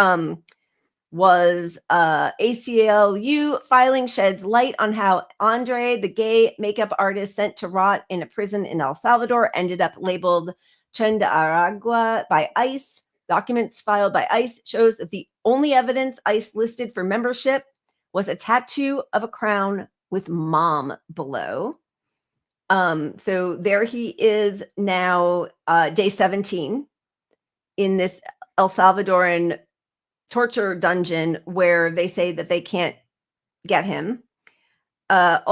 was ACLU filing sheds light on how Andre, the gay makeup artist sent to rot in a prison in El Salvador, ended up labeled Tren de Aragua by ICE. Documents filed by ICE shows that the only evidence ICE listed for membership was a tattoo of a crown with mom below. So there he is now, day 17 in this El Salvadoran torture dungeon where they say that they can't get him. That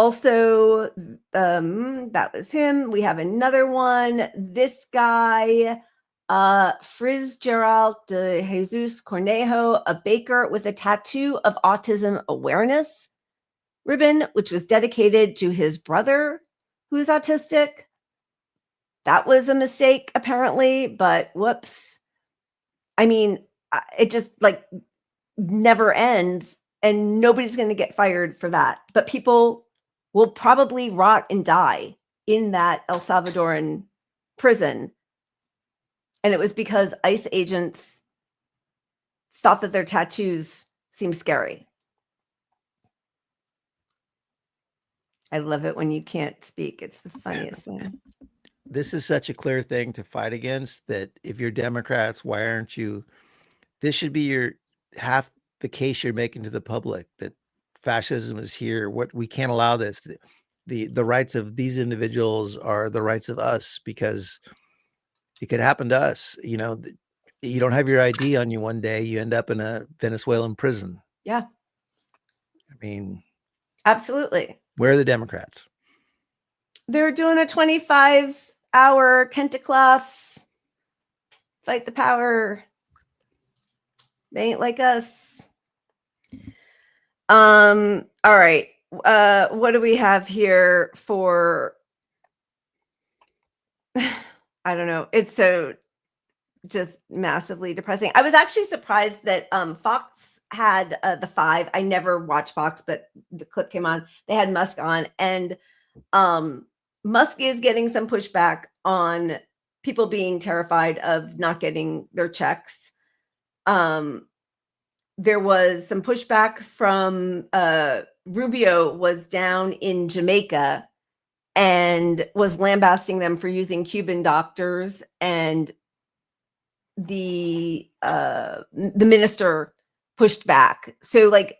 was him. We have another one. This guy, Fitzgerald de Jesus Cornejo, a baker with a tattoo of autism awareness ribbon, which was dedicated to his brother who's autistic. That was a mistake, apparently, but whoops. I mean, it just like never ends and nobody's going to get fired for that. But people will probably rot and die in that El Salvadoran prison. And it was because ICE agents thought that their tattoos seemed scary. I love it when you can't speak. It's the funniest thing. This is such a clear thing to fight against that if you're Democrats, why aren't you? This should be your half the case you're making to the public that fascism is here. What we can't allow this. The rights of these individuals are the rights of us because it could happen to us. You know, you don't have your ID on you one day, you end up in a Venezuelan prison. Yeah. I mean, absolutely. Where are the Democrats? They're doing a 25-hour Kenta class, fight the power They ain't like us. All right. What do we have here for? I don't know. It's so just massively depressing. I was actually surprised that Fox had the 5. I never watch Fox, but the clip came on. They had Musk on, and Musk is getting some pushback on people being terrified of not getting their checks. There was some pushback from Rubio was down in Jamaica and was lambasting them for using Cuban doctors, and the minister pushed back. So like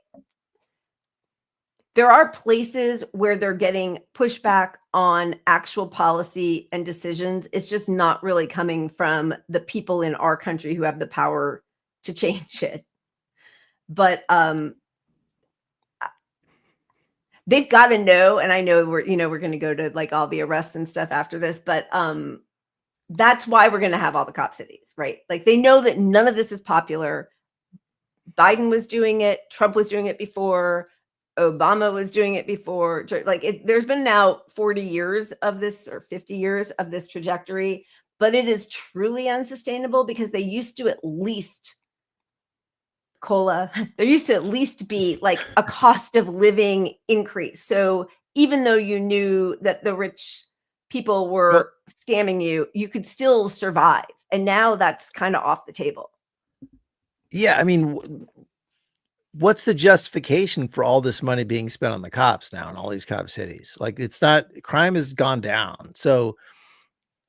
there are places where they're getting pushback on actual policy and decisions. It's just not really coming from the people in our country who have the power to change it. But they've got to know, and I know we're going to go to like all the arrests and stuff after this, but that's why we're going to have all the cop cities, right? Like they know that none of this is popular. Biden was doing it. Trump was doing it before. Obama was doing it before. Like there's been now 40 years of this, or 50 years of this trajectory, but it is truly unsustainable because they used to at least there used to at least be like a cost of living increase. So even though you knew that the rich people were scamming you, you could still survive. And now that's kind of off the table. Yeah. I mean, what's the justification for all this money being spent on the cops now in all these cop cities? Like it's not, crime has gone down. So,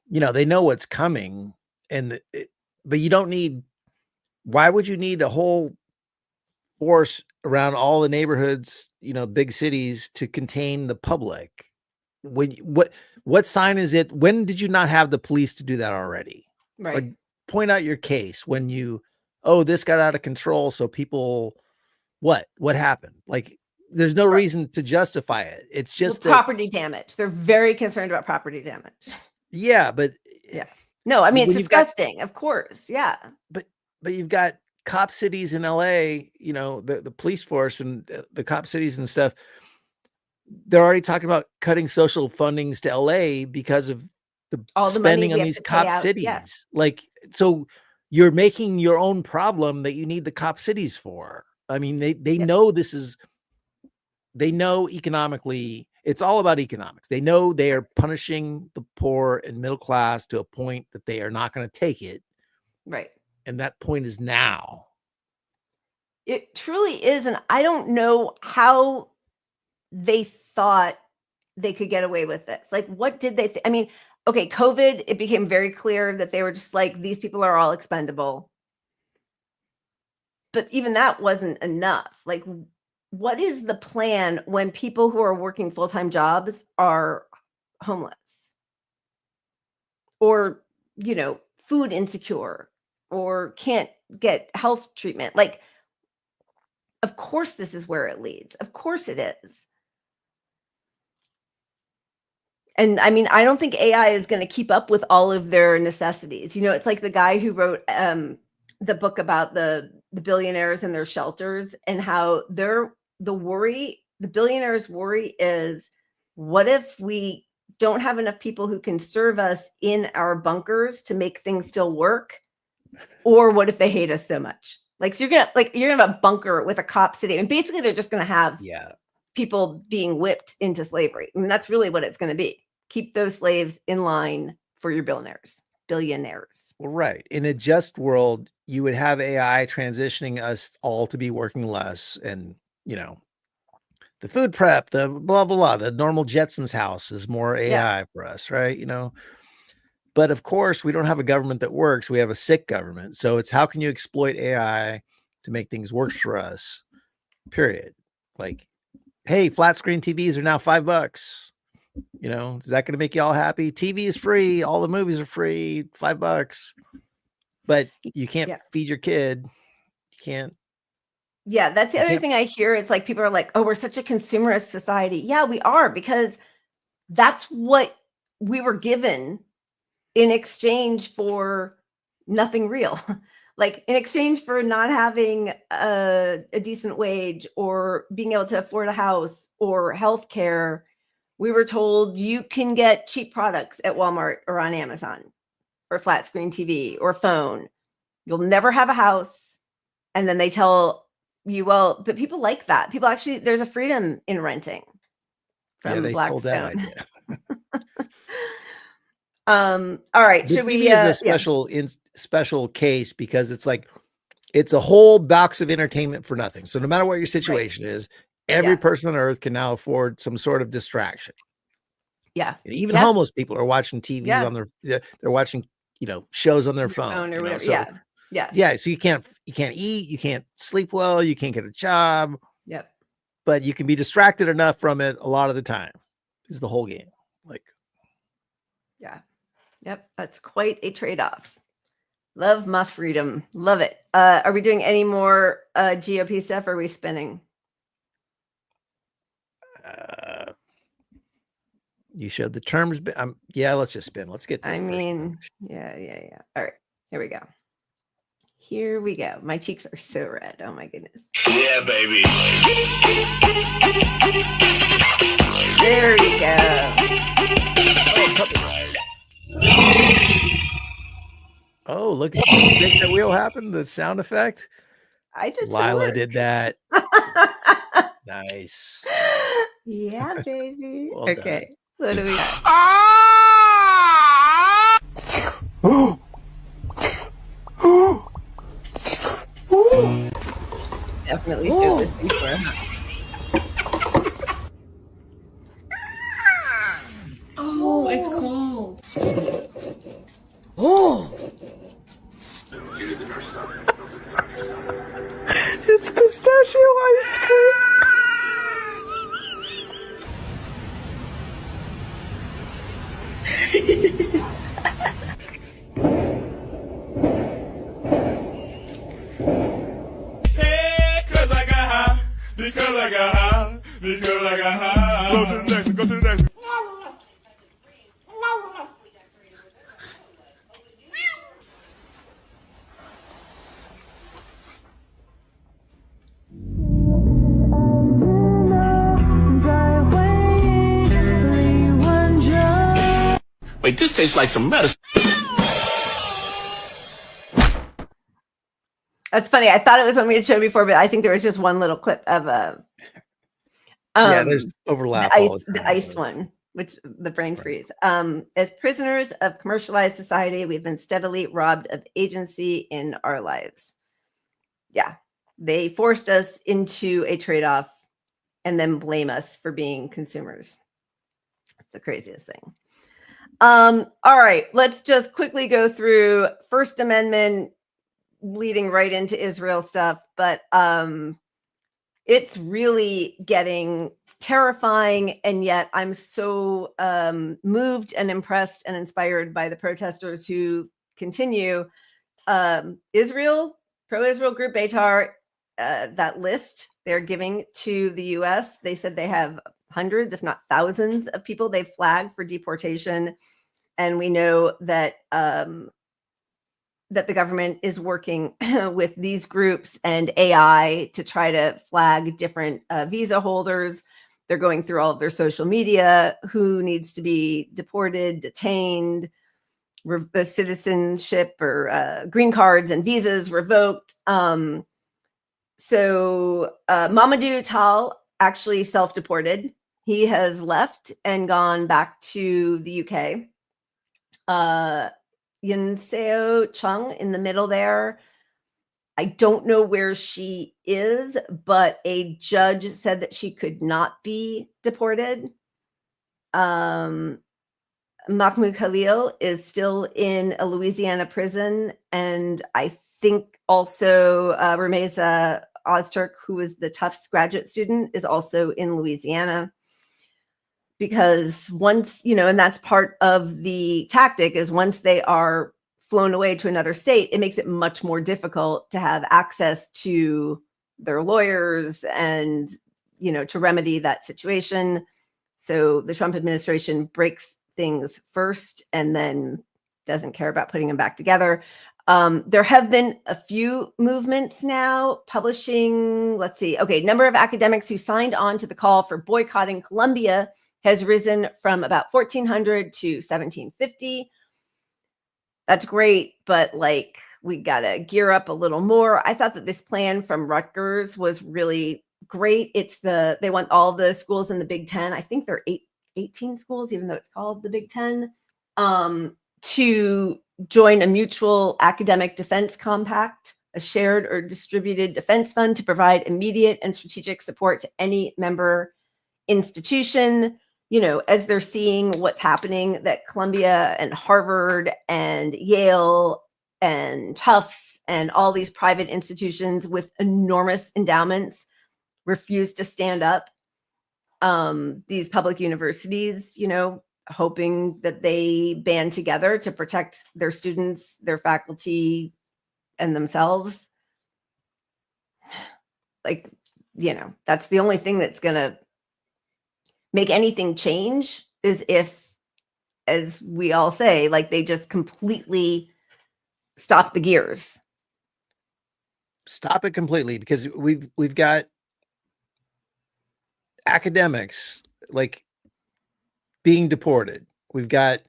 they know what's coming, but you don't need, why would you need a whole force around all the neighborhoods, big cities to contain the public? What sign is it? When did you not have the police to do that already? Right. Like, point out your case when this got out of control. So people, what happened? Like, there's no reason to justify it. It's just property damage. They're very concerned about property damage. Yeah. But yeah, no, I mean, it's disgusting. Of course. Yeah. But you've got cop cities in LA, the police force and the cop cities and stuff. They're already talking about cutting social fundings to LA because of all the spending on these cop cities. Yeah. Like, so you're making your own problem that you need the cop cities for. I mean, they know they know economically, it's all about economics. They know they are punishing the poor and middle class to a point that they are not going to take it. Right. And that point is now. It truly is. And I don't know how they thought they could get away with this. Like, what did they think? I mean, okay, COVID, it became very clear that they were just like, these people are all expendable. But even that wasn't enough. Like, what is the plan when people who are working full-time jobs are homeless or, food insecure or can't get health treatment? Like, of course, this is where it leads. Of course it is. And I mean, I don't think AI is going to keep up with all of their necessities. It's like the guy who wrote the book about the billionaires and their shelters, and how the billionaires' worry is, what if we don't have enough people who can serve us in our bunkers to make things still work? Or what if they hate us so much? Like, so you're gonna have a bunker with a cop city, and basically they're just gonna have people being whipped into slavery. I mean, that's really what it's going to be. Keep those slaves in line for your billionaires. Well, right. In a just world, you would have AI transitioning us all to be working less, and the food prep, the blah blah blah, the normal Jetsons house is more AI for us, right? But of course, we don't have a government that works. We have a sick government. So it's, how can you exploit AI to make things work for us? Period. Like, hey, flat screen TVs are now $5. Is that going to make you all happy? TV is free. All the movies are free, $5. But you can't feed your kid. You can't. Yeah, that's the other thing I hear. It's like people are like, oh, we're such a consumerist society. Yeah, we are, because that's what we were given in exchange for nothing real. Like in exchange for not having a decent wage or being able to afford a house or healthcare, we were told you can get cheap products at Walmart or on Amazon or flat screen TV or phone. You'll never have a house. And then they tell you, well, but people like that. People actually, there's a freedom in renting. Yeah, they sold that idea. All right. The Should we? TV is a special case because it's like it's a whole box of entertainment for nothing. So no matter what your situation is, every person on earth can now afford some sort of distraction. Yeah. And even homeless people are watching TVs on they're watching, shows on their phone or whatever. So, yeah. So you can't eat, you can't sleep well, you can't get a job. Yep. But you can be distracted enough from it a lot of the time. Is the whole game. Yeah. Yep. That's quite a trade-off. Love my freedom. Love it. Are we doing any more GOP stuff? Or are we spinning? You showed the terms. Yeah, let's just spin. Let's get. Yeah. All right. Here we go. My cheeks are so red. Oh my goodness. Yeah, baby. There we go. Oh, look at you think that wheel happened. The sound effect. I just Lila did that. Nice. Yeah, baby. Well okay. What do we got? Definitely showed this before. Oh, it's cold. Oh. It's pistachio ice cream. Because I got high. Go to the next one. Go to the next one. Wait, this tastes like some medicine. That's funny. I thought it was one we had shown before, but I think there was just one little clip of there's overlap. The ice one, which the brain freeze. As prisoners of commercialized society, we've been steadily robbed of agency in our lives. Yeah, they forced us into a trade-off and then blame us for being consumers. It's the craziest thing. All right, let's just quickly go through First Amendment leading right into Israel stuff, but it's really getting terrifying, and yet I'm so moved and impressed and inspired by the protesters who continue. Israel, pro-Israel group Beitar, that list they're giving to the US, they said they have hundreds, if not thousands, of people they've flagged for deportation, and we know that that the government is working with these groups and AI to try to flag different visa holders. They're going through all of their social media, who needs to be deported, detained, citizenship or green cards and visas revoked. So Mamadou Tal actually self-deported. He has left and gone back to the UK. Yunseo Chung in the middle there. I don't know where she is, but a judge said that she could not be deported. Mahmoud Khalil is still in a Louisiana prison. And I think also Rameza Ozturk, who is the Tufts graduate student, is also in Louisiana. Because once, and that's part of the tactic, is once they are flown away to another state, it makes it much more difficult to have access to their lawyers and, to remedy that situation. So the Trump administration breaks things first and then doesn't care about putting them back together. There have been a few movements now publishing, let's see. Okay, number of academics who signed on to the call for boycotting Columbia has risen from about 1,400 to 1,750. That's great, but like we got to gear up a little more. I thought that this plan from Rutgers was really great. They want all the schools in the Big Ten. I think there are 18 schools, even though it's called the Big Ten, to join a mutual academic defense compact, a shared or distributed defense fund to provide immediate and strategic support to any member institution. As they're seeing what's happening, that Columbia and Harvard and Yale and Tufts and all these private institutions with enormous endowments refuse to stand up. These public universities, hoping that they band together to protect their students, their faculty, and themselves. That's the only thing that's going to make anything change, is if, as we all say, they just completely stop the gears. Stop it completely, because we've got academics being deported. We've got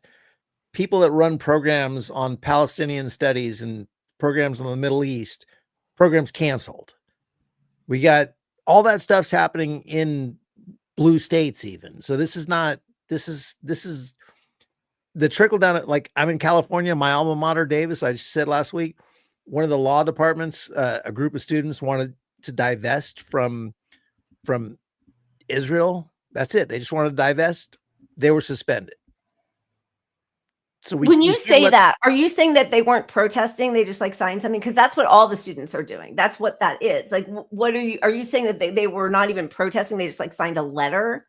people that run programs on Palestinian studies and programs on the Middle East, programs canceled. We got all that stuff's happening in blue states even. So this is the trickle down. I'm in California, my alma mater, Davis. I said last week, one of the law departments, a group of students wanted to divest from Israel. That's it. They just wanted to divest. They were suspended. So when you say that, are you saying that they weren't protesting? They just signed something? Because that's what all the students are doing. That's what that is. What are you saying that they were not even protesting? They just signed a letter?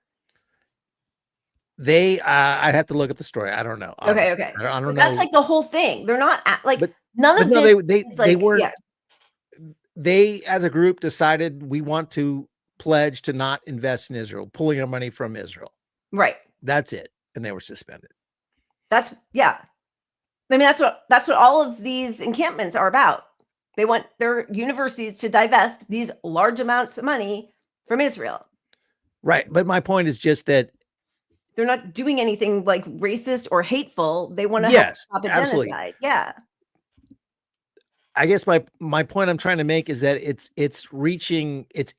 I'd have to look at the story. I don't know. Honestly. Okay. I don't know. That's the whole thing. They're not none of no, this. They weren't. Yeah. They, as a group, decided we want to pledge to not invest in Israel, pulling our money from Israel. Right. That's it. And they were suspended. That's what all of these encampments are about. They want their universities to divest these large amounts of money from Israel. Right. But my point is just that they're not doing anything racist or hateful. They want to help stop a genocide. Yeah. I guess my point I'm trying to make is that it's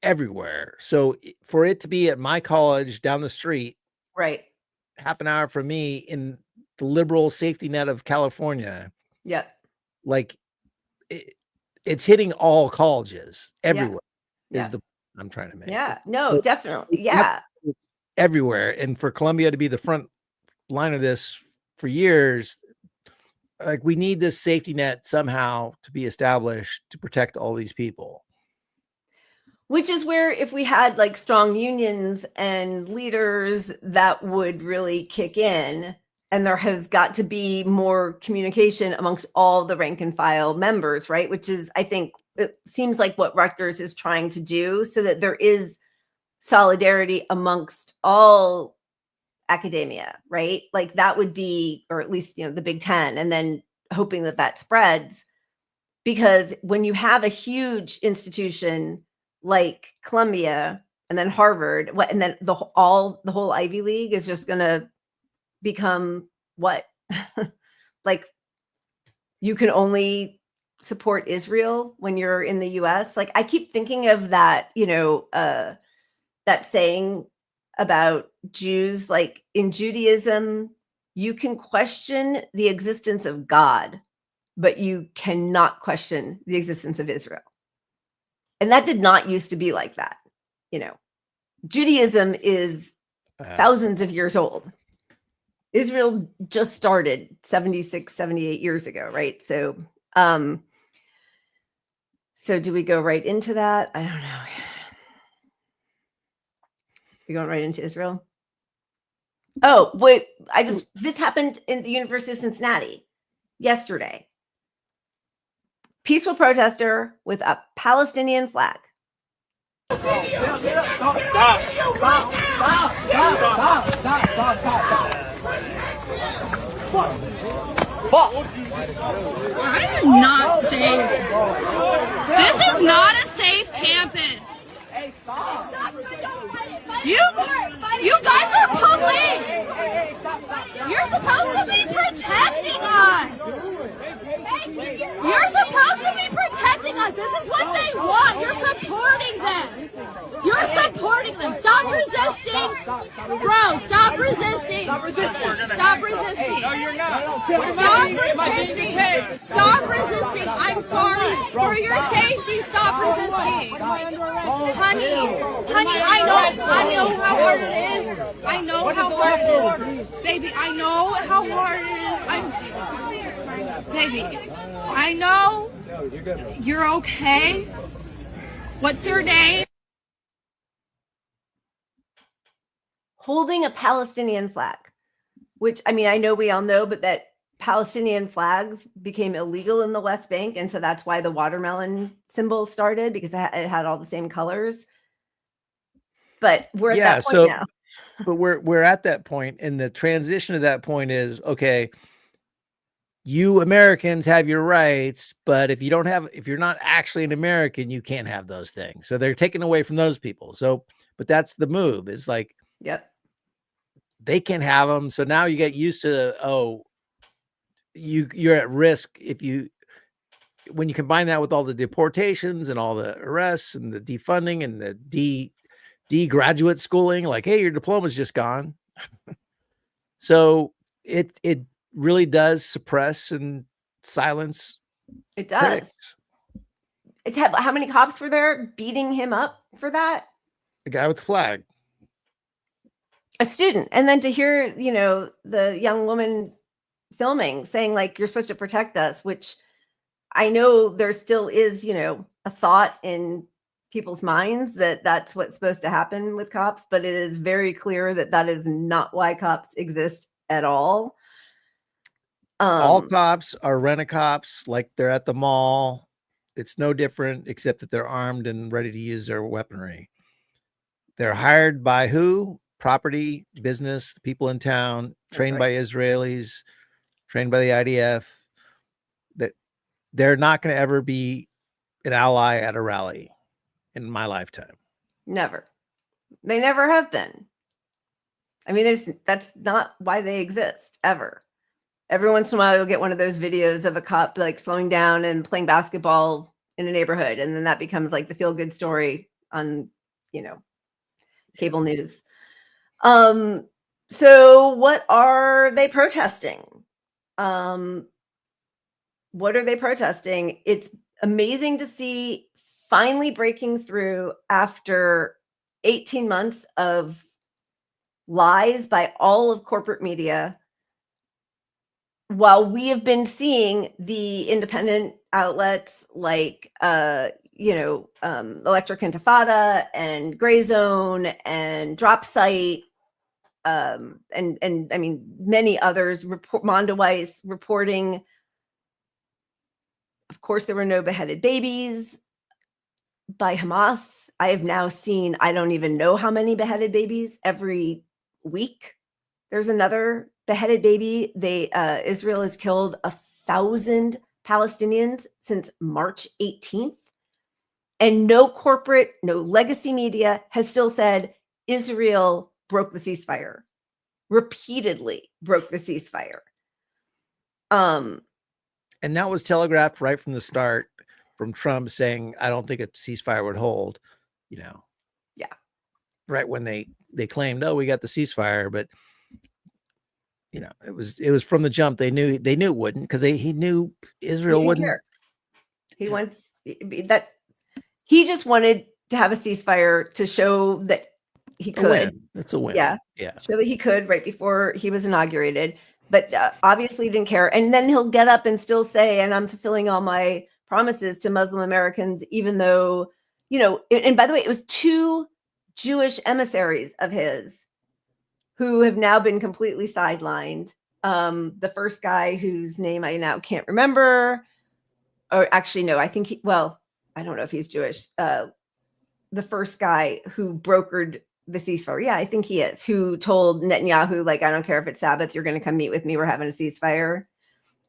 everywhere. So for it to be at my college down the street, right, half an hour from me in the liberal safety net of California, it's hitting all colleges everywhere. Is the I'm trying to make. Yeah, no, definitely, yeah, everywhere. And for Columbia to be the front line of this for years, we need this safety net somehow to be established to protect all these people. Which is where, if we had strong unions and leaders, that would really kick in. And there has got to be more communication amongst all the rank and file members, right? Which is, I think, it seems like what Rutgers is trying to do, so that there is solidarity amongst all academia, right? That would be, or at least, the Big Ten, and then hoping that spreads. Because when you have a huge institution like Columbia and then Harvard, and then the whole Ivy League is just going to become what? You can only support Israel when you're in the US. I keep thinking of that, that saying about Jews, in Judaism, you can question the existence of God, but you cannot question the existence of Israel. And that did not used to be like that. Judaism is thousands of years old. Israel just started 76, 78 years ago, right? So, so do we go right into that? I don't know. We're going right into Israel? Oh, wait, this happened in the University of Cincinnati yesterday. Peaceful protester with a Palestinian flag. fuck. I am not safe. This is not a safe campus. You guys are police. You're supposed to be protecting us. You're supposed to be protecting us. This is what they want. You're supporting them. You're supporting them. Stop resisting. Bro, stop resisting. Stop resisting. No, you're not. Stop resisting. Stop resisting. I'm sorry. For your safety, stop resisting. Honey, I know how hard it is. I know how hard it is. Baby, I know how hard it is. Baby, I know you're okay. What's your name? Holding a Palestinian flag, which, I mean, I know we all know, but that Palestinian flags became illegal in the West Bank. And so that's why the watermelon symbol started, because it had all the same colors. But we're at that point now. But we're at that point, and the transition to that point is, okay, you Americans have your rights, but if you're not actually an American, you can't have those things. So they're taken away from those people. So, but that's the move. It's like, yep, they can have them. So now you get used to, you're at risk when you combine that with all the deportations and all the arrests and the defunding and the graduate schooling, like, hey, your diploma's just gone. So it really does suppress and silence. It does. Critics. How many cops were there beating him up for that? The guy with the flag. A student. And then to hear, the young woman filming saying, like, you're supposed to protect us, which I know there still is, a thought in people's minds that that's what's supposed to happen with cops, but it is very clear that that is not why cops exist at all. All cops are rent-a-cops, like they're at the mall. It's no different, except that they're armed and ready to use their weaponry. They're hired by who? Property, business, the people in town, trained by Israelis, trained by the IDF. That they're not going to ever be an ally at a rally in my lifetime. Never. They never have been. I mean, that's not why they exist ever. Every once in a while, you'll get one of those videos of a cop like slowing down and playing basketball in a neighborhood, and then that becomes like the feel-good story on, cable news. So what are they protesting? What are they protesting? It's amazing to see finally breaking through after 18 months of lies by all of corporate media. While we have been seeing the independent outlets like, Electric Intifada and Gray Zone and Drop Site, and I mean, many others, Mondoweiss reporting, of course, there were no beheaded babies by Hamas. I have now seen, I don't even know how many beheaded babies. Every week there's another beheaded baby. Israel has killed 1,000 Palestinians since March 18th. And no legacy media has still said Israel broke the ceasefire, repeatedly broke the ceasefire. And that was telegraphed right from the start from Trump saying, I don't think a ceasefire would hold, Yeah. Right when they claimed, oh, we got the ceasefire, but it was from the jump. They knew it wouldn't, because he knew Israel wouldn't care. He just wanted to have a ceasefire to show that he could. It's a win. Yeah. Show that he could right before he was inaugurated, but obviously didn't care. And then he'll get up and still say, and I'm fulfilling all my promises to Muslim Americans, even though, and by the way, it was 2 Jewish emissaries of his who have now been completely sidelined. The first guy whose name I now can't remember, or actually, no, I think I don't know if he's Jewish. The first guy who brokered the ceasefire. Yeah, I think he is. Who told Netanyahu, like, I don't care if it's Sabbath, you're going to come meet with me. We're having a ceasefire.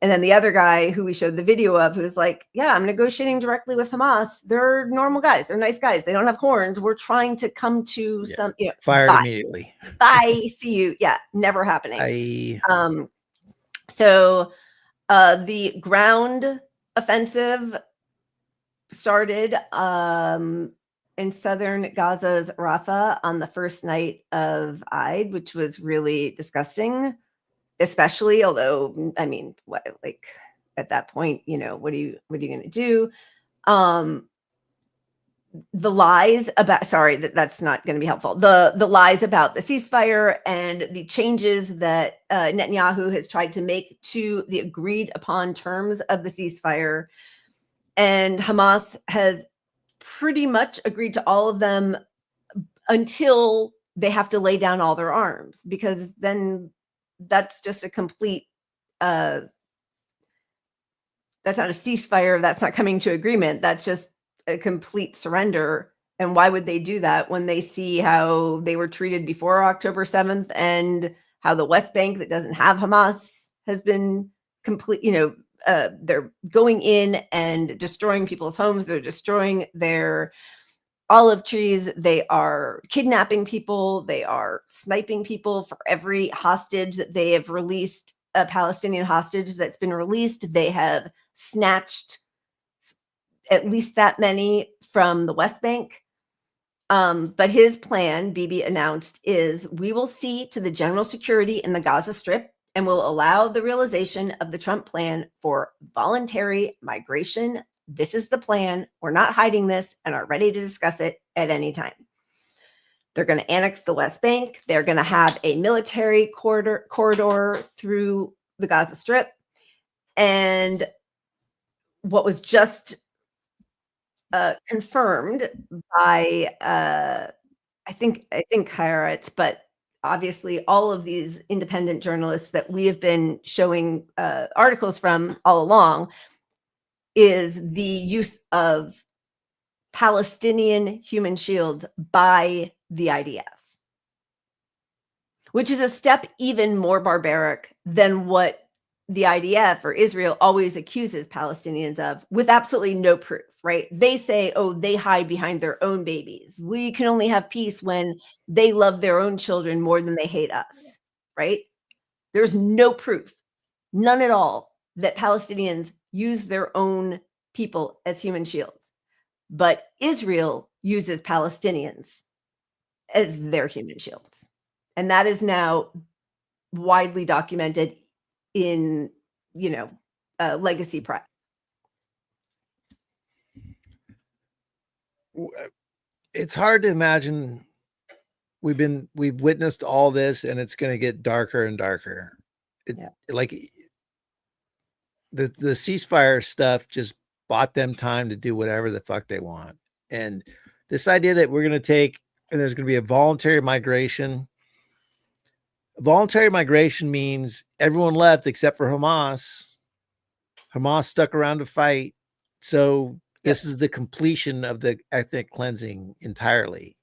And then the other guy who we showed the video of, who's like, yeah, I'm negotiating directly with Hamas. They're normal guys. They're nice guys. They don't have horns. We're trying to come to some, Fired bye. immediately. Bye. See you. Yeah. Never happening. So the ground offensive started in southern Gaza's Rafah on the first night of Eid, which was really disgusting, especially, although, I mean, like at that point, what are you going to do? The lies about, sorry, that's not going to be helpful. The lies about the ceasefire and the changes that Netanyahu has tried to make to the agreed upon terms of the ceasefire. And Hamas has pretty much agreed to all of them until they have to lay down all their arms, because then that's just a complete, that's not a ceasefire. That's not coming to agreement. That's just a complete surrender. And why would they do that when they see how they were treated before October 7th and how the West Bank that doesn't have Hamas has been complete, they're going in and destroying people's homes. They're destroying their olive trees. They are kidnapping people. They are sniping people. For every hostage that they have released, a Palestinian hostage that's been released, they have snatched at least that many from the West Bank. But his plan, Bibi announced, is we will see to the general security in the Gaza Strip and will allow the realization of the Trump plan for voluntary migration. This is the plan. We're not hiding this and are ready to discuss it at any time. They're going to annex the West Bank. They're going to have a military corridor through the Gaza Strip. And what was just confirmed by, I think Haaretz, but obviously all of these independent journalists that we have been showing articles from all along, is the use of Palestinian human shields by the IDF, which is a step even more barbaric than what the IDF or Israel always accuses Palestinians of, with absolutely no proof, right? They say, oh, they hide behind their own babies. We can only have peace when they love their own children more than they hate us, right? There's no proof, none at all, that Palestinians use their own people as human shields. But Israel uses Palestinians as their human shields. And that is now widely documented in, legacy press. It's hard to imagine. We've witnessed all this, and it's going to get darker and darker. Like the ceasefire stuff just bought them time to do whatever the fuck they want. And this idea that we're going to take, and there's going to be a voluntary migration. Voluntary migration means everyone left except for Hamas. Hamas stuck around to fight. So this is the completion of the ethnic cleansing entirely.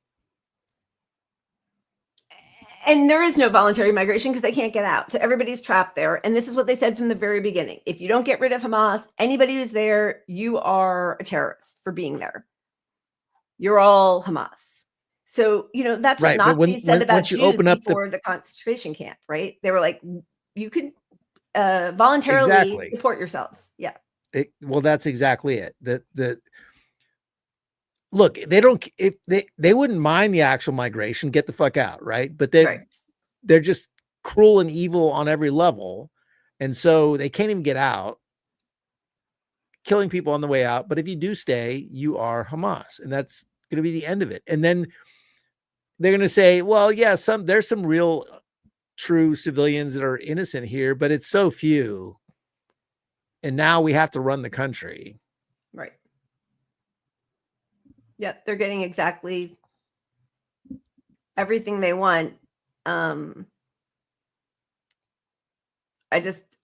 And there is no voluntary migration because they can't get out. So everybody's trapped there. And this is what they said from the very beginning. If you don't get rid of Hamas, anybody who's there, you are a terrorist for being there. You're all Hamas. So, that's what Nazis said about Jews before the concentration camp, right? They were like, you can voluntarily deport yourselves. Yeah. Well, that's exactly it. Look, they wouldn't mind the actual migration, get the fuck out, right? But they're just cruel and evil on every level. And so they can't even get out, killing people on the way out. But if you do stay, you are Hamas. And that's going to be the end of it. And then they're going to say, well, yeah, there's some real true civilians that are innocent here, but it's so few. And now we have to run the country. Right. Yep. They're getting exactly everything they want.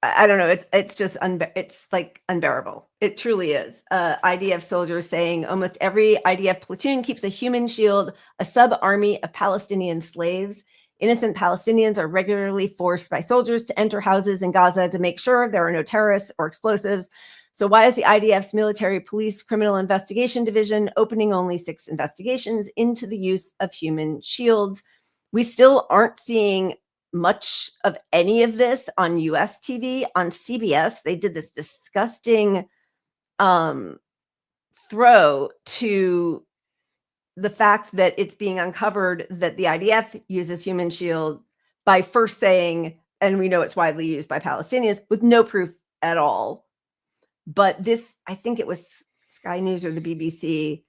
I don't know. It's just, it's like unbearable. It truly is. IDF soldiers saying almost every IDF platoon keeps a human shield, a sub-army of Palestinian slaves. Innocent Palestinians are regularly forced by soldiers to enter houses in Gaza to make sure there are no terrorists or explosives. So why is the IDF's Military Police Criminal Investigation Division opening only 6 investigations into the use of human shields? We still aren't seeing much of any of this on US TV. On CBS, they did this disgusting throw to the fact that it's being uncovered that the IDF uses human shield by first saying, and we know it's widely used by Palestinians, with no proof at all. But this, I think it was Sky News or the BBC,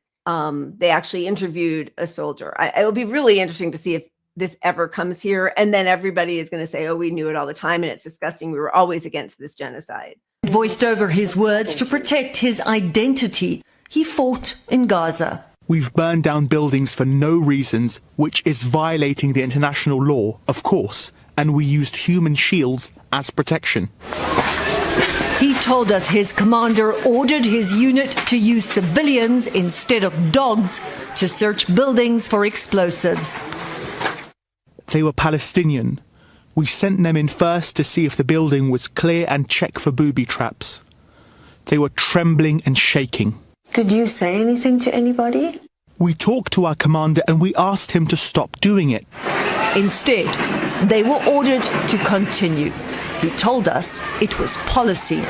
they actually interviewed a soldier. It'll be really interesting to see if this ever comes here. And then everybody is going to say, oh, we knew it all the time and it's disgusting. We were always against this genocide. Voiced over his words to protect his identity. He fought in Gaza. We've burned down buildings for no reasons, which is violating the international law, of course, and we used human shields as protection. He told us his commander ordered his unit to use civilians instead of dogs to search buildings for explosives. They were Palestinian. We sent them in first to see if the building was clear and check for booby traps. They were trembling and shaking. Did you say anything to anybody? We talked to our commander and we asked him to stop doing it. Instead, they were ordered to continue. He told us it was policy.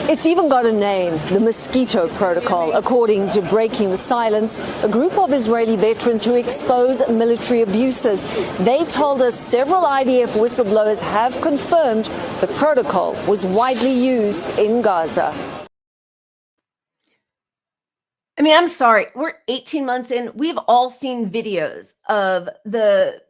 It's even got a name, the Mosquito Protocol, according to Breaking the Silence, a group of Israeli veterans who expose military abuses. They told us several IDF whistleblowers have confirmed the protocol was widely used in Gaza. I mean, I'm sorry. We're 18 months in. We've all seen videos of the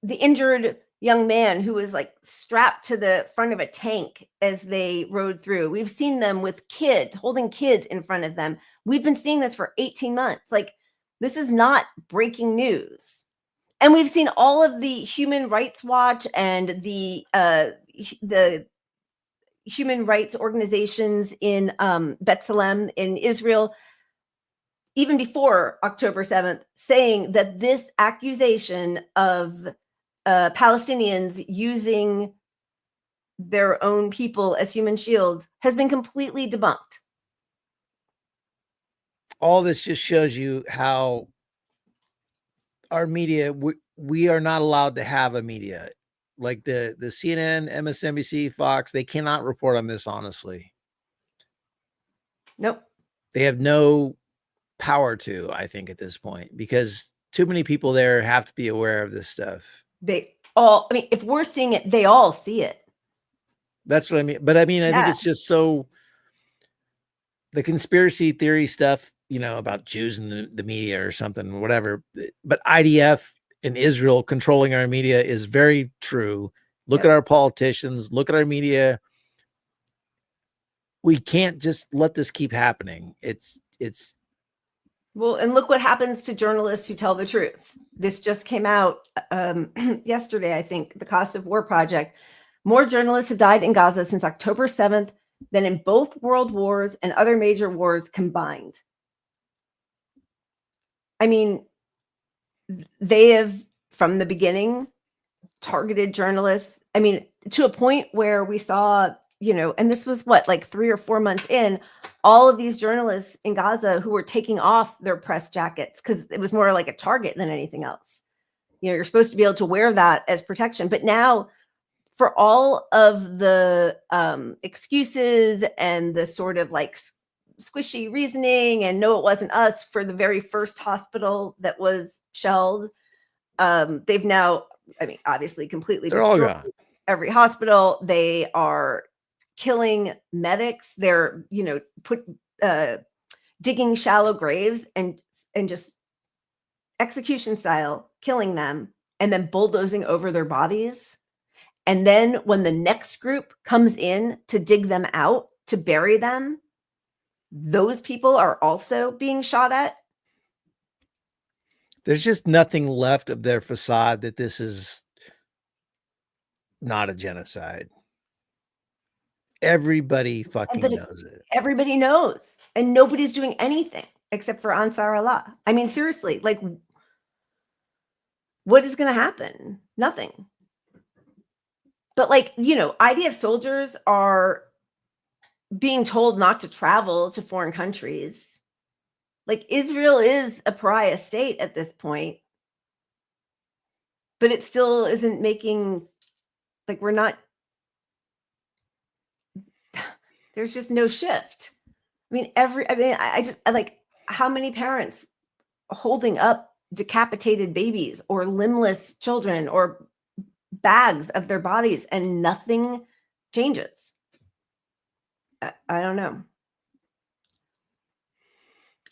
injured young man who was like strapped to the front of a tank as they rode through. We've seen them with kids, holding kids in front of them. We've been seeing this for 18 months. Like, this is not breaking news. And we've seen all of the Human Rights Watch and the human rights organizations in B'Tselem in Israel, even before October 7th, saying that this accusation of Palestinians using their own people as human shields has been completely debunked. All this just shows you how our media, we are not allowed to have a media. Like the CNN, MSNBC, Fox, they cannot report on this honestly. Nope. They have no power to, I think, at this point, because too many people there have to be aware of this stuff. They all, I mean, if we're seeing it, they all see it. That's what I mean. But I mean, I think it's just so, the conspiracy theory stuff, you know, about Jews in the media or something, whatever. But IDF in Israel controlling our media is very true. Look at our politicians, look at our media. We can't just let this keep happening. It's Well, and look what happens to journalists who tell the truth. This just came out yesterday, I think, the Cost of War Project. More journalists have died in Gaza since October 7th than in both world wars and other major wars combined. I mean, they have, from the beginning, targeted journalists. I mean, to a point where we saw, you know, and this was what, like 3 or 4 months in, all of these journalists in Gaza who were taking off their press jackets because it was more like a target than anything else. You know, you're supposed to be able to wear that as protection. But now, for all of the excuses and the sort of like squishy reasoning and no, it wasn't us for the very first hospital that was shelled, they've now, I mean, obviously completely destroyed every hospital. They are killing medics. They're, you know, digging shallow graves and just execution style killing them and then bulldozing over their bodies. And then when the next group comes in to dig them out, to bury them, those people are also being shot at. There's just nothing left of their facade that this is not a genocide. Everybody fucking knows it. Everybody knows. And nobody's doing anything except for Ansar Allah. I mean, seriously, like, what is going to happen? Nothing. But like, IDF soldiers are being told not to travel to foreign countries. Like, Israel is a pariah state at this point, but it still isn't making, like, there's just no shift. I like, how many parents holding up decapitated babies or limbless children or bags of their bodies and nothing changes? I don't know.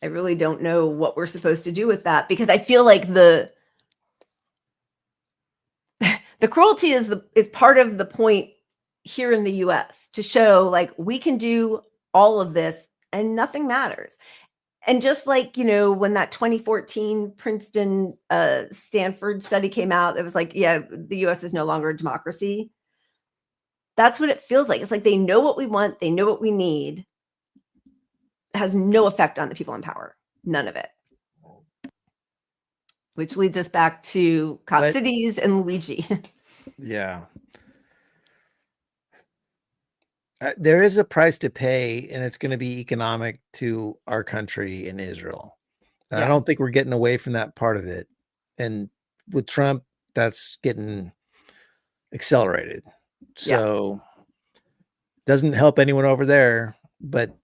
I really don't know what we're supposed to do with that, because I feel like the cruelty is part of the point here in the US, to show like we can do all of this and nothing matters. And just like, when that 2014 Princeton Stanford study came out, it was like, yeah, the US is no longer a democracy. That's what it feels like. It's like they know what we want, they know what we need. It has no effect on the people in power. None of it. Which leads us back to Cop Cities and Luigi. Yeah. There is a price to pay, and it's going to be economic to our country in Israel. And I don't think we're getting away from that part of it. And with Trump, that's getting accelerated. So doesn't help anyone over there. But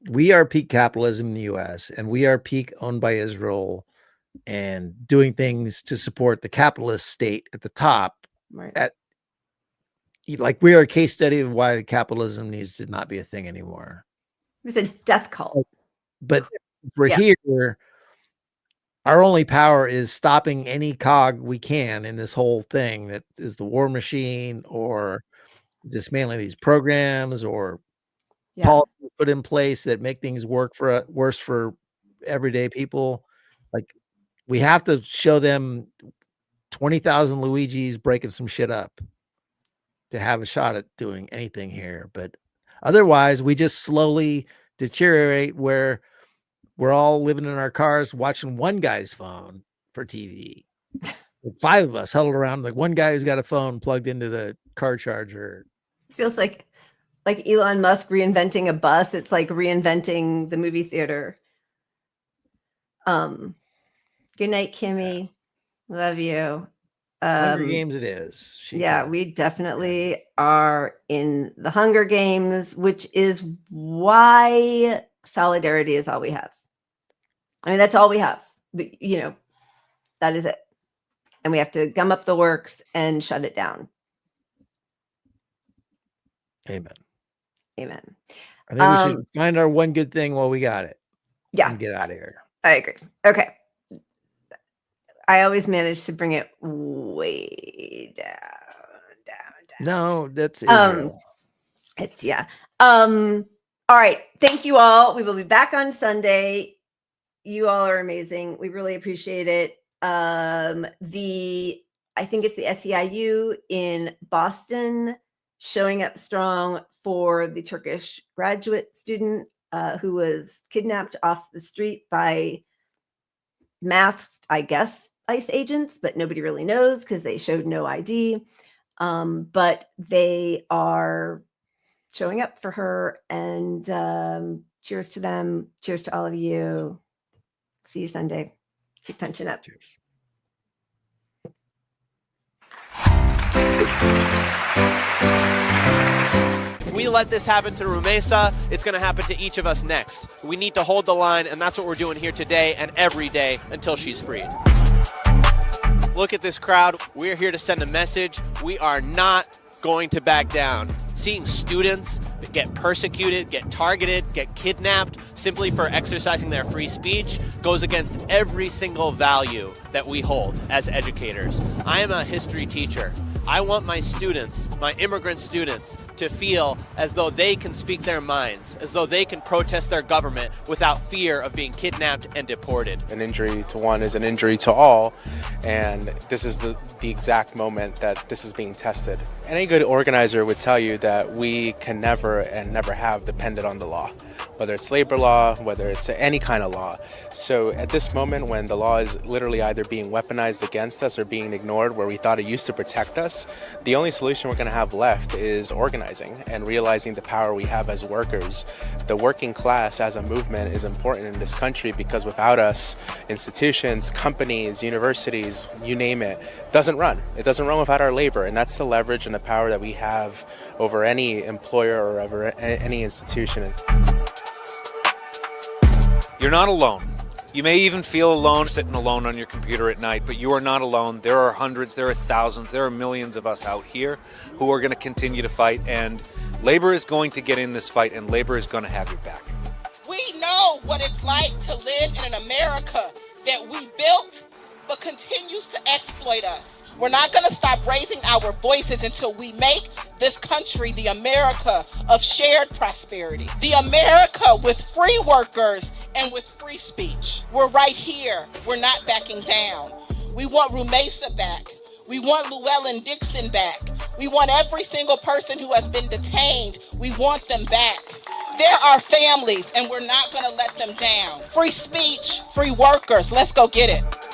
we are peak capitalism in the US, and we are peak owned by Israel and doing things to support the capitalist state at the top. Right. Like, we are a case study of why capitalism needs to not be a thing anymore. It's a death cult. But we're here. Our only power is stopping any cog we can in this whole thing that is the war machine, or dismantling these programs, or policies put in place that make things worse for everyday people. Like, we have to show them 20,000 Luigis breaking some shit up to have a shot at doing anything here. But otherwise, we just slowly deteriorate, where we're all living in our cars watching one guy's phone for TV. With 5 of us huddled around, like one guy who's got a phone plugged into the car charger. Feels like Elon Musk reinventing a bus. It's like reinventing the movie theater. Good night, Kimmy. Love you. Hunger Games it is. We definitely are in the Hunger Games, which is why solidarity is all we have. I mean, that's all we have. That is it. And we have to gum up the works and shut it down. Amen. Amen. I think we should find our one good thing while we got it. Yeah. And get out of here. I agree. Okay. I always manage to bring it way down. No, that's Israel. All right. Thank you all. We will be back on Sunday. You all are amazing. We really appreciate it. I think it's the SEIU in Boston showing up strong for the Turkish graduate student who was kidnapped off the street by masked, I guess, ICE agents, but nobody really knows because they showed no ID. But they are showing up for her, and cheers to them. Cheers to all of you. See you Sunday. Keep punching up. Cheers. If we let this happen to Rumesa, it's going to happen to each of us next. We need to hold the line, and that's what we're doing here today and every day until she's freed. Look at this crowd. We're here to send a message. We are not going to back down. Seeing students get persecuted, get targeted, get kidnapped simply for exercising their free speech goes against every single value that we hold as educators. I am a history teacher. I want my students, my immigrant students, to feel as though they can speak their minds, as though they can protest their government without fear of being kidnapped and deported. An injury to one is an injury to all, and this is the exact moment that this is being tested. Any good organizer would tell you that we can never and never have depended on the law, whether it's labor law, whether it's any kind of law. So at this moment, when the law is literally either being weaponized against us or being ignored, where we thought it used to protect us, the only solution we're going to have left is organizing and realizing the power we have as workers. The working class as a movement is important in this country because without us, institutions, companies, universities, you name it, doesn't run. It doesn't run without our labor, and that's the leverage and the power that we have over any employer or over any institution. You're not alone. You may even feel alone sitting alone on your computer at night, but you are not alone. There are hundreds, there are thousands, there are millions of us out here who are going to continue to fight, and labor is going to get in this fight, and labor is going to have your back. We know what it's like to live in an America that we built but continues to exploit us. We're not going to stop raising our voices until we make this country the America of shared prosperity, the America with free workers and with free speech. We're right here. We're not backing down. We want Rumesa back. We want Llewellyn Dixon back. We want every single person who has been detained. We want them back. They're our families, and we're not going to let them down. Free speech, free workers. Let's go get it.